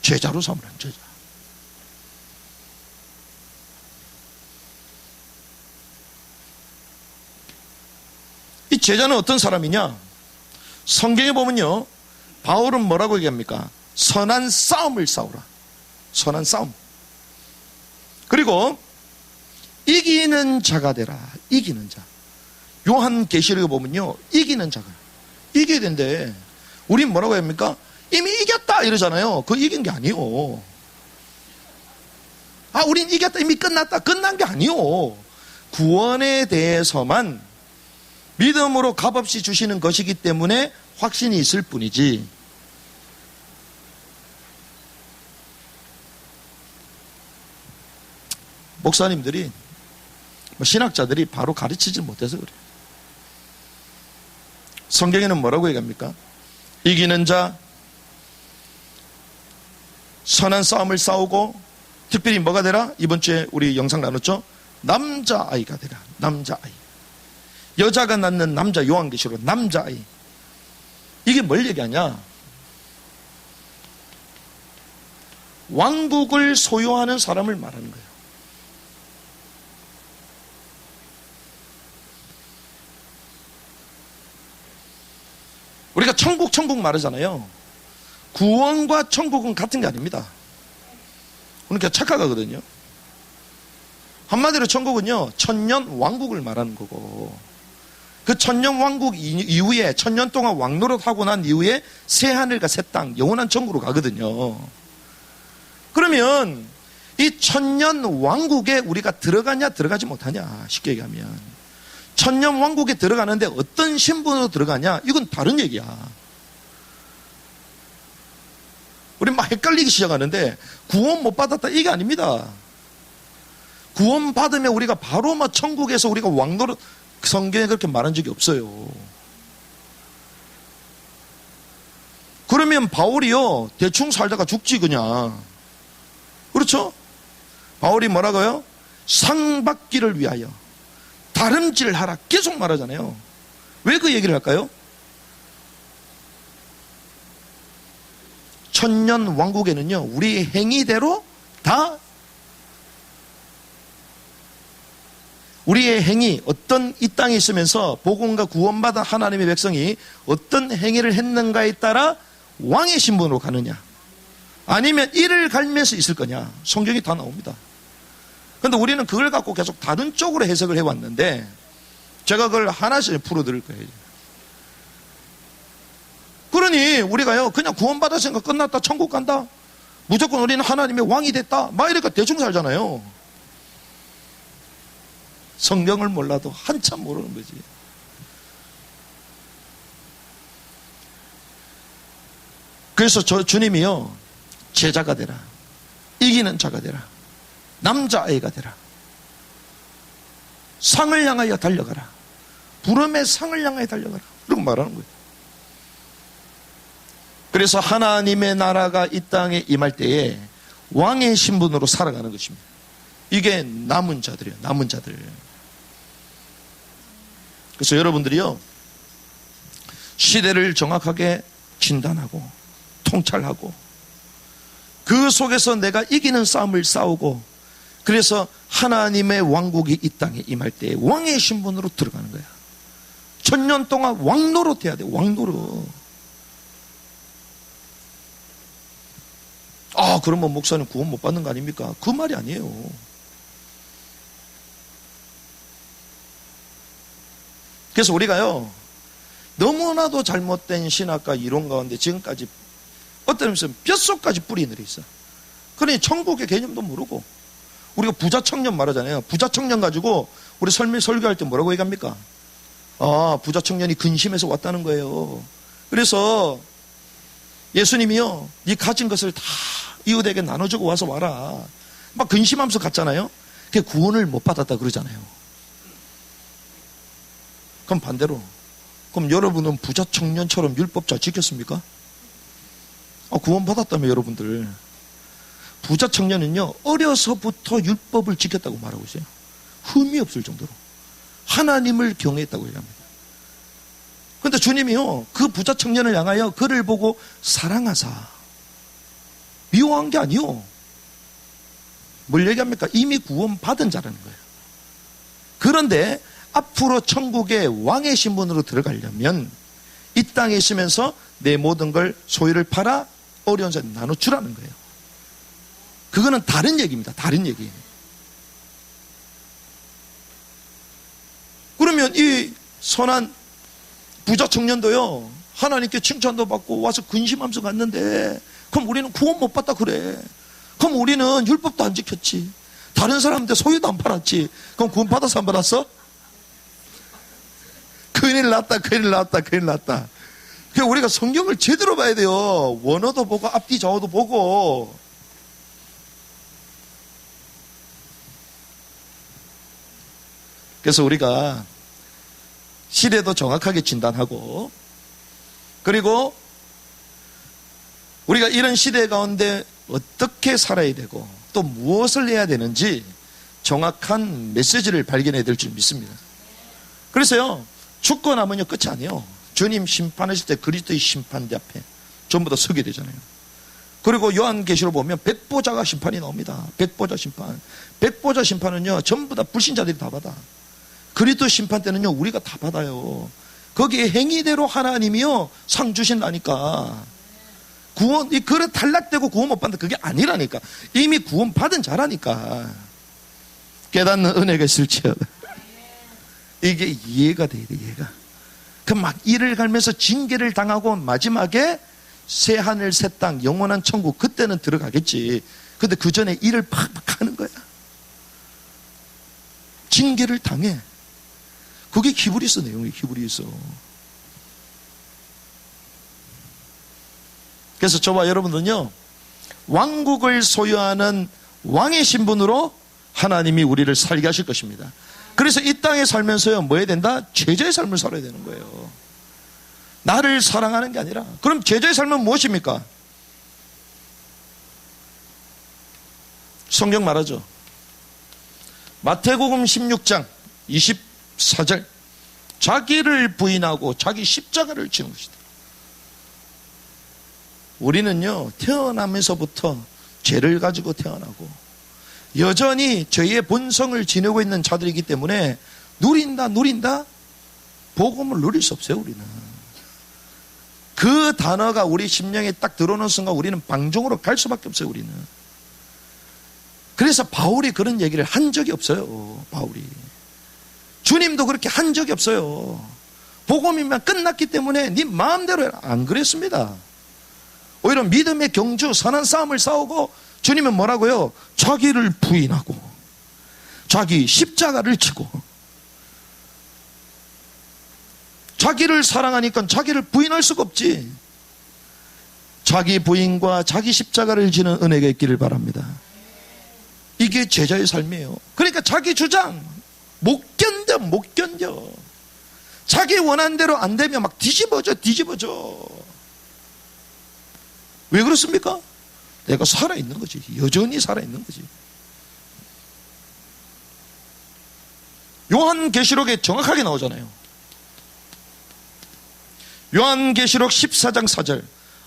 제자로 삼으라. 제자. 이 제자는 어떤 사람이냐? 성경에 보면요, 바울은 뭐라고 얘기합니까? 선한 싸움을 싸우라. 선한 싸움. 그리고 이기는 자가 되라. 이기는 자. 요한계시록에 보면요, 이기는 자가. 이겨야 되는데 우린 뭐라고 합니까? 이미 이겼다 이러잖아요. 그거 이긴 게 아니요. 아, 우린 이겼다, 이미 끝났다. 끝난 게 아니요. 구원에 대해서만 믿음으로 값없이 주시는 것이기 때문에 확신이 있을 뿐이지, 목사님들이, 신학자들이 바로 가르치지 못해서 그래요. 성경에는 뭐라고 얘기합니까? 이기는 자, 선한 싸움을 싸우고, 특별히 뭐가 되라? 이번 주에 우리 영상 나눴죠? 남자아이가 되라. 남자아이. 여자가 낳는 남자, 요한계시록 남자아이. 이게 뭘 얘기하냐? 왕국을 소유하는 사람을 말하는 거예요. 우리가 천국 말하잖아요. 구원과 천국은 같은 게 아닙니다. 그러니까 착각하거든요. 한마디로 천국은요, 천년 왕국을 말하는 거고, 그 천년 왕국 이후에 천년 동안 왕노릇하고 난 이후에 새 하늘과 새 땅, 영원한 천국으로 가거든요. 그러면 이 천년 왕국에 우리가 들어가냐 들어가지 못하냐, 쉽게 얘기하면 천년 왕국에 들어가는데 어떤 신분으로 들어가냐, 이건 다른 얘기야. 우리 막 헷갈리기 시작하는데 구원 못 받았다, 이게 아닙니다. 구원 받으면 우리가 바로 막 천국에서 우리가 왕노릇, 성경에 그렇게 말한 적이 없어요. 그러면 바울이요, 대충 살다가 죽지 그냥. 그렇죠? 바울이 뭐라고요? 상 받기를 위하여 다름질하라 계속 말하잖아요. 왜 그 얘기를 할까요? 천년 왕국에는요, 우리 행위대로 다, 우리의 행위, 어떤 이 땅에 있으면서 복음과 구원받은 하나님의 백성이 어떤 행위를 했는가에 따라 왕의 신분으로 가느냐, 아니면 이를 갈면서 있을 거냐, 성경이 다 나옵니다. 그런데 우리는 그걸 갖고 계속 다른 쪽으로 해석을 해왔는데, 제가 그걸 하나씩 풀어드릴 거예요. 그러니 우리가요, 그냥 구원받았으니까 끝났다, 천국 간다, 무조건 우리는 하나님의 왕이 됐다, 막 이러니까 대충 살잖아요. 성경을 몰라도 한참 모르는 거지. 그래서 주님이요, 제자가 되라. 이기는 자가 되라. 남자아이가 되라. 상을 향하여 달려가라. 부름의 상을 향하여 달려가라. 그렇게 말하는 거예요. 그래서 하나님의 나라가 이 땅에 임할 때에 왕의 신분으로 살아가는 것입니다. 이게 남은 자들이에요. 남은 자들. 그래서 여러분들이요, 시대를 정확하게 진단하고 통찰하고 그 속에서 내가 이기는 싸움을 싸우고, 그래서 하나님의 왕국이 이 땅에 임할 때 왕의 신분으로 들어가는 거야. 1000년 동안 왕노릇 해야 돼. 왕노릇. 그러면 목사님 구원 못 받는 거 아닙니까? 그 말이 아니에요. 그래서 우리가요, 너무나도 잘못된 신학과 이론 가운데 지금까지 어떤 의미에서 뼛속까지 뿌리 내려 있어. 그러니 천국의 개념도 모르고, 우리가 부자 청년 말하잖아요. 부자 청년 가지고 우리 설교할 때 뭐라고 얘기합니까? 부자 청년이 근심해서 왔다는 거예요. 그래서 예수님이요, 네 가진 것을 다 이웃에게 나눠주고 와서 와라. 막 근심하면서 갔잖아요. 그게 구원을 못 받았다 그러잖아요. 그럼 반대로, 그럼 여러분은 부자 청년처럼 율법 잘 지켰습니까? 구원 받았다며 여러분들. 부자 청년은요, 어려서부터 율법을 지켰다고 말하고 있어요. 흠이 없을 정도로 하나님을 경외했다고 얘기합니다. 그런데 주님이요, 그 부자 청년을 향하여 그를 보고 사랑하사, 미워한 게 아니요, 뭘 얘기합니까? 이미 구원 받은 자라는 거예요. 그런데 앞으로 천국의 왕의 신분으로 들어가려면 이 땅에 있으면서 내 모든 걸 소유를 팔아 어려운 자에 나눠주라는 거예요. 그거는 다른 얘기입니다. 다른 얘기. 그러면 이 선한 부자 청년도요, 하나님께 칭찬도 받고 와서 근심하면서 갔는데, 그럼 우리는 구원 못 받다 그래. 그럼 우리는 율법도 안 지켰지. 다른 사람한테 소유도 안 팔았지. 그럼 구원 받아서 안 받았어? 큰일 났다, 큰일 났다, 큰일 났다. 그러니까 우리가 성경을 제대로 봐야 돼요. 원어도 보고 앞뒤 좌우도 보고. 그래서 우리가 시대도 정확하게 진단하고, 그리고 우리가 이런 시대 가운데 어떻게 살아야 되고 또 무엇을 해야 되는지 정확한 메시지를 발견해야 될 줄 믿습니다. 그래서요, 죽고 나면요 끝이 아니에요. 주님 심판하실 때 그리스도의 심판대 앞에 전부 다 서게 되잖아요. 그리고 요한계시록 보면 백보자가 심판이 나옵니다. 백보자 심판. 백보자 심판은요 전부 다 불신자들이 다 받아. 그리스도 심판 때는요 우리가 다 받아요. 거기에 행위대로 하나님이요 상 주신다니까. 구원, 그래 탈락되고 구원 못 받는다 그게 아니라니까. 이미 구원 받은 자라니까. 깨닫는 은혜가 있을지어다. 이게 이해가 돼야 돼. 이해가. 그 막 이를 갈면서 징계를 당하고 마지막에 새 하늘 새 땅 영원한 천국 그때는 들어가겠지. 근데 그 전에 일을 팍팍 하는 거야. 징계를 당해. 그게 히브리서 내용이에요. 히브리서. 그래서 저와 여러분은요 왕국을 소유하는 왕의 신분으로 하나님이 우리를 살게 하실 것입니다. 그래서 이 땅에 살면서요 뭐 해야 된다? 제자의 삶을 살아야 되는 거예요. 나를 사랑하는 게 아니라. 그럼 제자의 삶은 무엇입니까? 성경 말하죠. 마태복음 16장 24절 자기를 부인하고 자기 십자가를 지는 것이다. 우리는요 태어나면서부터 죄를 가지고 태어나고 여전히 죄의 본성을 지니고 있는 자들이기 때문에 누린다 복음을 누릴 수 없어요. 우리는 그 단어가 우리 심령에 딱 들어오는 순간 우리는 방종으로 갈 수밖에 없어요. 우리는. 그래서 바울이 그런 얘기를 한 적이 없어요. 바울이. 주님도 그렇게 한 적이 없어요. 복음이면 끝났기 때문에 네 마음대로 해라. 안 그랬습니다. 오히려 믿음의 경주 선한 싸움을 싸우고 주님은 뭐라고요? 자기를 부인하고 자기 십자가를 지고 자기를 사랑하니까 자기를 부인할 수가 없지. 자기 부인과 자기 십자가를 지는 은혜가 있기를 바랍니다. 이게 제자의 삶이에요. 그러니까 자기 주장 못 견뎌. 자기 원하는 대로 안 되면 막 뒤집어져. 왜 그렇습니까? 내가 살아있는 거지. 여전히 살아있는 거지. 요한계시록에 정확하게 나오잖아요. 요한계시록 14장 4절,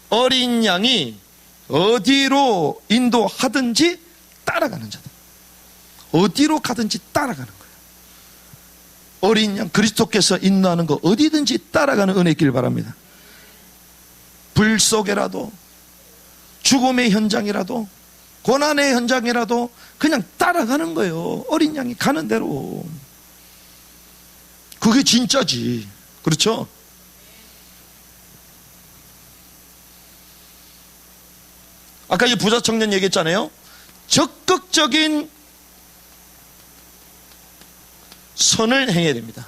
어린 양이 어디로 인도하든지 따라가는 자다. 어디로 가든지 따라가는 거예요. 어린 양, 그리스도께서 인도하는 거 어디든지 따라가는 은혜 있길 바랍니다. 불 속에라도, 죽음의 현장이라도, 고난의 현장이라도 그냥 따라가는 거예요. 어린 양이 가는 대로. 그게 진짜지. 그렇죠? 아까 이 부자 청년 얘기했잖아요. 적극적인 선을 행해야 됩니다.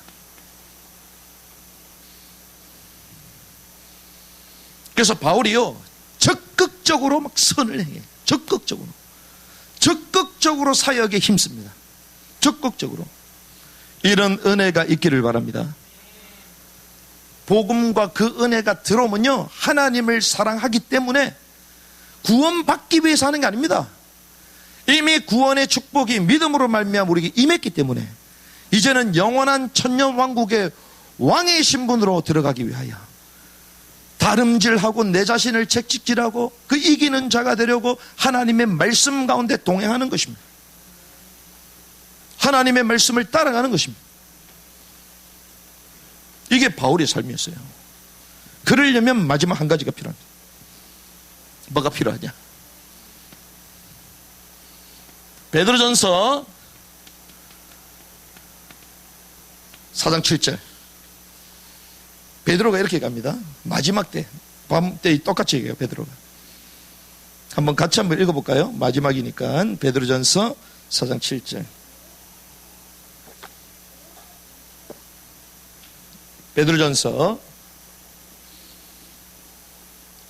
그래서 바울이요, 적극적으로 막 선을 행해. 적극적으로 사역에 힘씁니다. 적극적으로. 이런 은혜가 있기를 바랍니다. 복음과 그 은혜가 들어오면요, 하나님을 사랑하기 때문에 구원받기 위해서 하는 게 아닙니다. 이미 구원의 축복이 믿음으로 말미암아 우리에게 임했기 때문에 이제는 영원한 천년왕국의 왕의 신분으로 들어가기 위하여 다름질하고 내 자신을 채찍질하고 그 이기는 자가 되려고 하나님의 말씀 가운데 동행하는 것입니다. 하나님의 말씀을 따라가는 것입니다. 이게 바울의 삶이었어요. 그러려면 마지막 한 가지가 필요합니다. 뭐가 필요하냐? 베드로전서 4장 7절. 베드로가 이렇게 갑니다. 마지막 때, 밤 때 똑같이 얘기해요. 베드로가. 같이 한번 읽어볼까요? 마지막이니까. 베드로전서 4장 7절. 베드로전서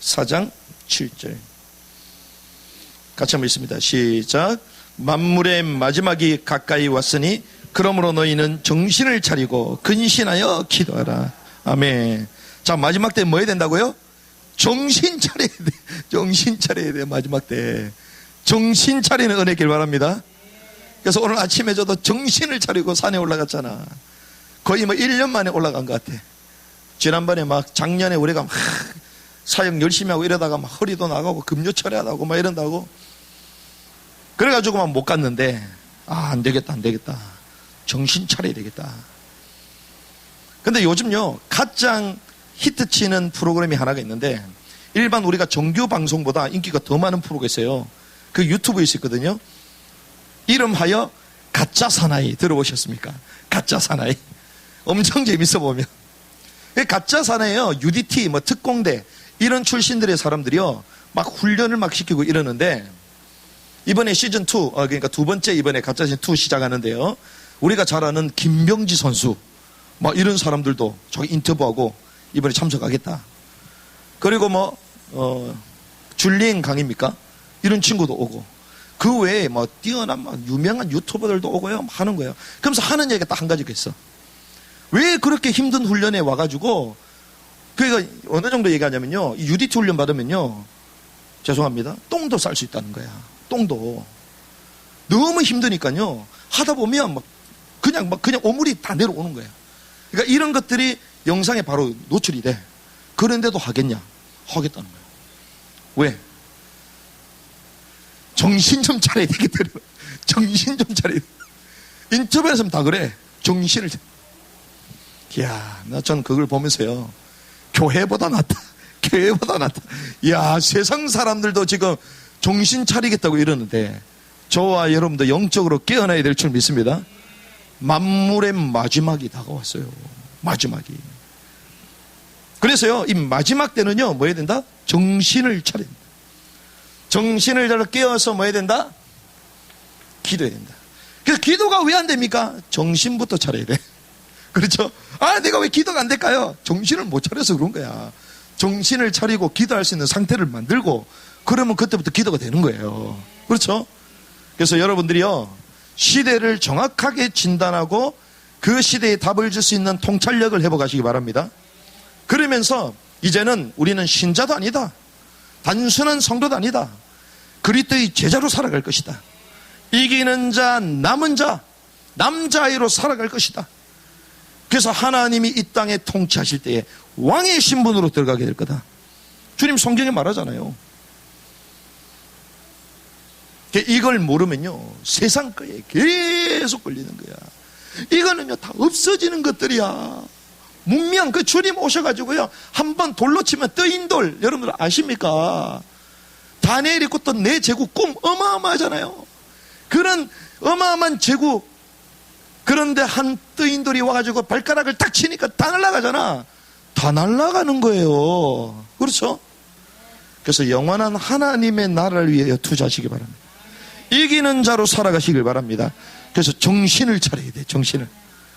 4장 7절. 같이 한번 읽습니다. 시작. 만물의 마지막이 가까이 왔으니 그러므로 너희는 정신을 차리고 근신하여 기도하라. 아멘. 자, 마지막 때 뭐 해야 된다고요? 정신 차려야 돼. 정신 차려야 돼. 마지막 때 정신 차리는 은혜길 바랍니다. 그래서 오늘 아침에 저도 정신을 차리고 산에 올라갔잖아. 거의 1년 만에 올라간 것 같아. 지난번에 작년에 우리가 사역 열심히 하고 이러다가 허리도 나가고 금요 철회하다고 이런다고 그래가지고 못 갔는데, 안 되겠다. 정신 차려야 되겠다. 근데 요즘요, 가장 히트치는 프로그램이 하나가 있는데, 일반 우리가 정규 방송보다 인기가 더 많은 프로가 있어요. 그 유튜브에 있거든요. 이름하여 가짜 사나이. 들어보셨습니까? 가짜 사나이. 엄청 재밌어 보면. 가짜 사나이요, UDT, 특공대, 이런 출신들의 사람들이요, 훈련을 시키고 이러는데, 이번에 시즌2, 그러니까 두 번째 이번에 가짜 시즌2 시작하는데요. 우리가 잘 아는 김병지 선수, 이런 사람들도 저기 인터뷰하고 이번에 참석하겠다. 그리고 줄리엔 강입니까? 이런 친구도 오고. 그 외에 뛰어난 유명한 유튜버들도 오고요. 하는 거예요. 그러면서 하는 얘기가 딱 한 가지가 있어. 왜 그렇게 힘든 훈련에 와가지고, 그러니까 어느 정도 얘기하냐면요. UDT 훈련 받으면요. 죄송합니다. 똥도 쌀 수 있다는 거야. 똥도. 너무 힘드니까요. 하다 보면 그냥 오물이 다 내려오는 거야. 그러니까 이런 것들이 영상에 바로 노출이 돼. 그런데도 하겠냐? 하겠다는 거야. 왜? 정신 좀 차려야 되겠더라. 정신 좀 차려야 돼. 인터뷰에서는 다 그래. 정신을. 이야, 전 그걸 보면서요. 교회보다 낫다. 이야, 세상 사람들도 지금 정신 차리겠다고 이러는데 저와 여러분도 영적으로 깨어나야 될 줄 믿습니다. 만물의 마지막이 다가왔어요. 마지막이. 그래서요, 이 마지막 때는요, 뭐 해야 된다? 정신을 차려야 된다. 정신을 잘 깨어서 뭐 해야 된다? 기도해야 된다. 그래서 기도가 왜 안 됩니까? 정신부터 차려야 돼. 그렇죠? 내가 왜 기도가 안 될까요? 정신을 못 차려서 그런 거야. 정신을 차리고 기도할 수 있는 상태를 만들고, 그러면 그때부터 기도가 되는 거예요. 그렇죠? 그래서 여러분들이요, 시대를 정확하게 진단하고 그 시대에 답을 줄 수 있는 통찰력을 회복하시기 바랍니다. 그러면서 이제는 우리는 신자도 아니다, 단순한 성도도 아니다, 그리스도의 제자로 살아갈 것이다. 이기는 자, 남은 자, 남자아이로 살아갈 것이다. 그래서 하나님이 이 땅에 통치하실 때에 왕의 신분으로 들어가게 될 거다. 주님 성경에 말하잖아요. 이걸 모르면요, 세상 거에 계속 걸리는 거야. 이거는요, 다 없어지는 것들이야. 문명, 그 주님 오셔가지고요, 한번 돌로 치면 뜨인 돌, 여러분들 아십니까? 다니엘이 꿨던 내 제국 꿈 어마어마하잖아요. 그런 어마어마한 제국, 그런데 한 뜨인 돌이 와가지고 발가락을 딱 치니까 다 날아가잖아. 다 날아가는 거예요. 그렇죠? 그래서 영원한 하나님의 나라를 위하여 투자하시기 바랍니다. 이기는 자로 살아가시길 바랍니다. 그래서 정신을 차려야 돼, 정신을.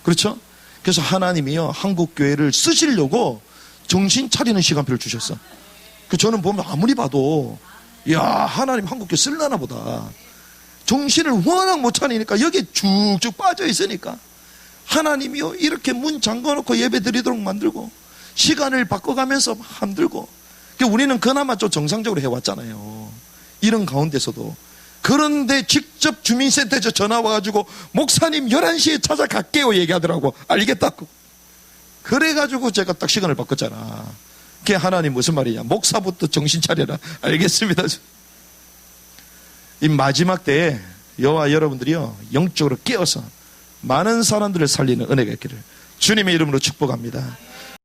그렇죠? 그래서 하나님이요, 한국교회를 쓰시려고 정신 차리는 시간표를 주셨어. 저는 보면 아무리 봐도, 야, 하나님 한국교회 쓸라나 보다. 정신을 워낙 못 차리니까 여기에 쭉쭉 빠져 있으니까 하나님이요, 이렇게 문 잠궈놓고 예배 드리도록 만들고 시간을 바꿔가면서 만들고, 우리는 그나마 좀 정상적으로 해왔잖아요, 이런 가운데서도. 그런데 직접 주민센터에서 전화 와가지고 목사님 11시에 찾아갈게요 얘기하더라고. 알겠다고. 그래가지고 제가 딱 시간을 바꿨잖아. 그게 하나님 무슨 말이냐, 목사부터 정신 차려라. 알겠습니다. 이 마지막 때에 여호와 여러분들이요, 영적으로 깨어서 많은 사람들을 살리는 은혜가 있기를 주님의 이름으로 축복합니다.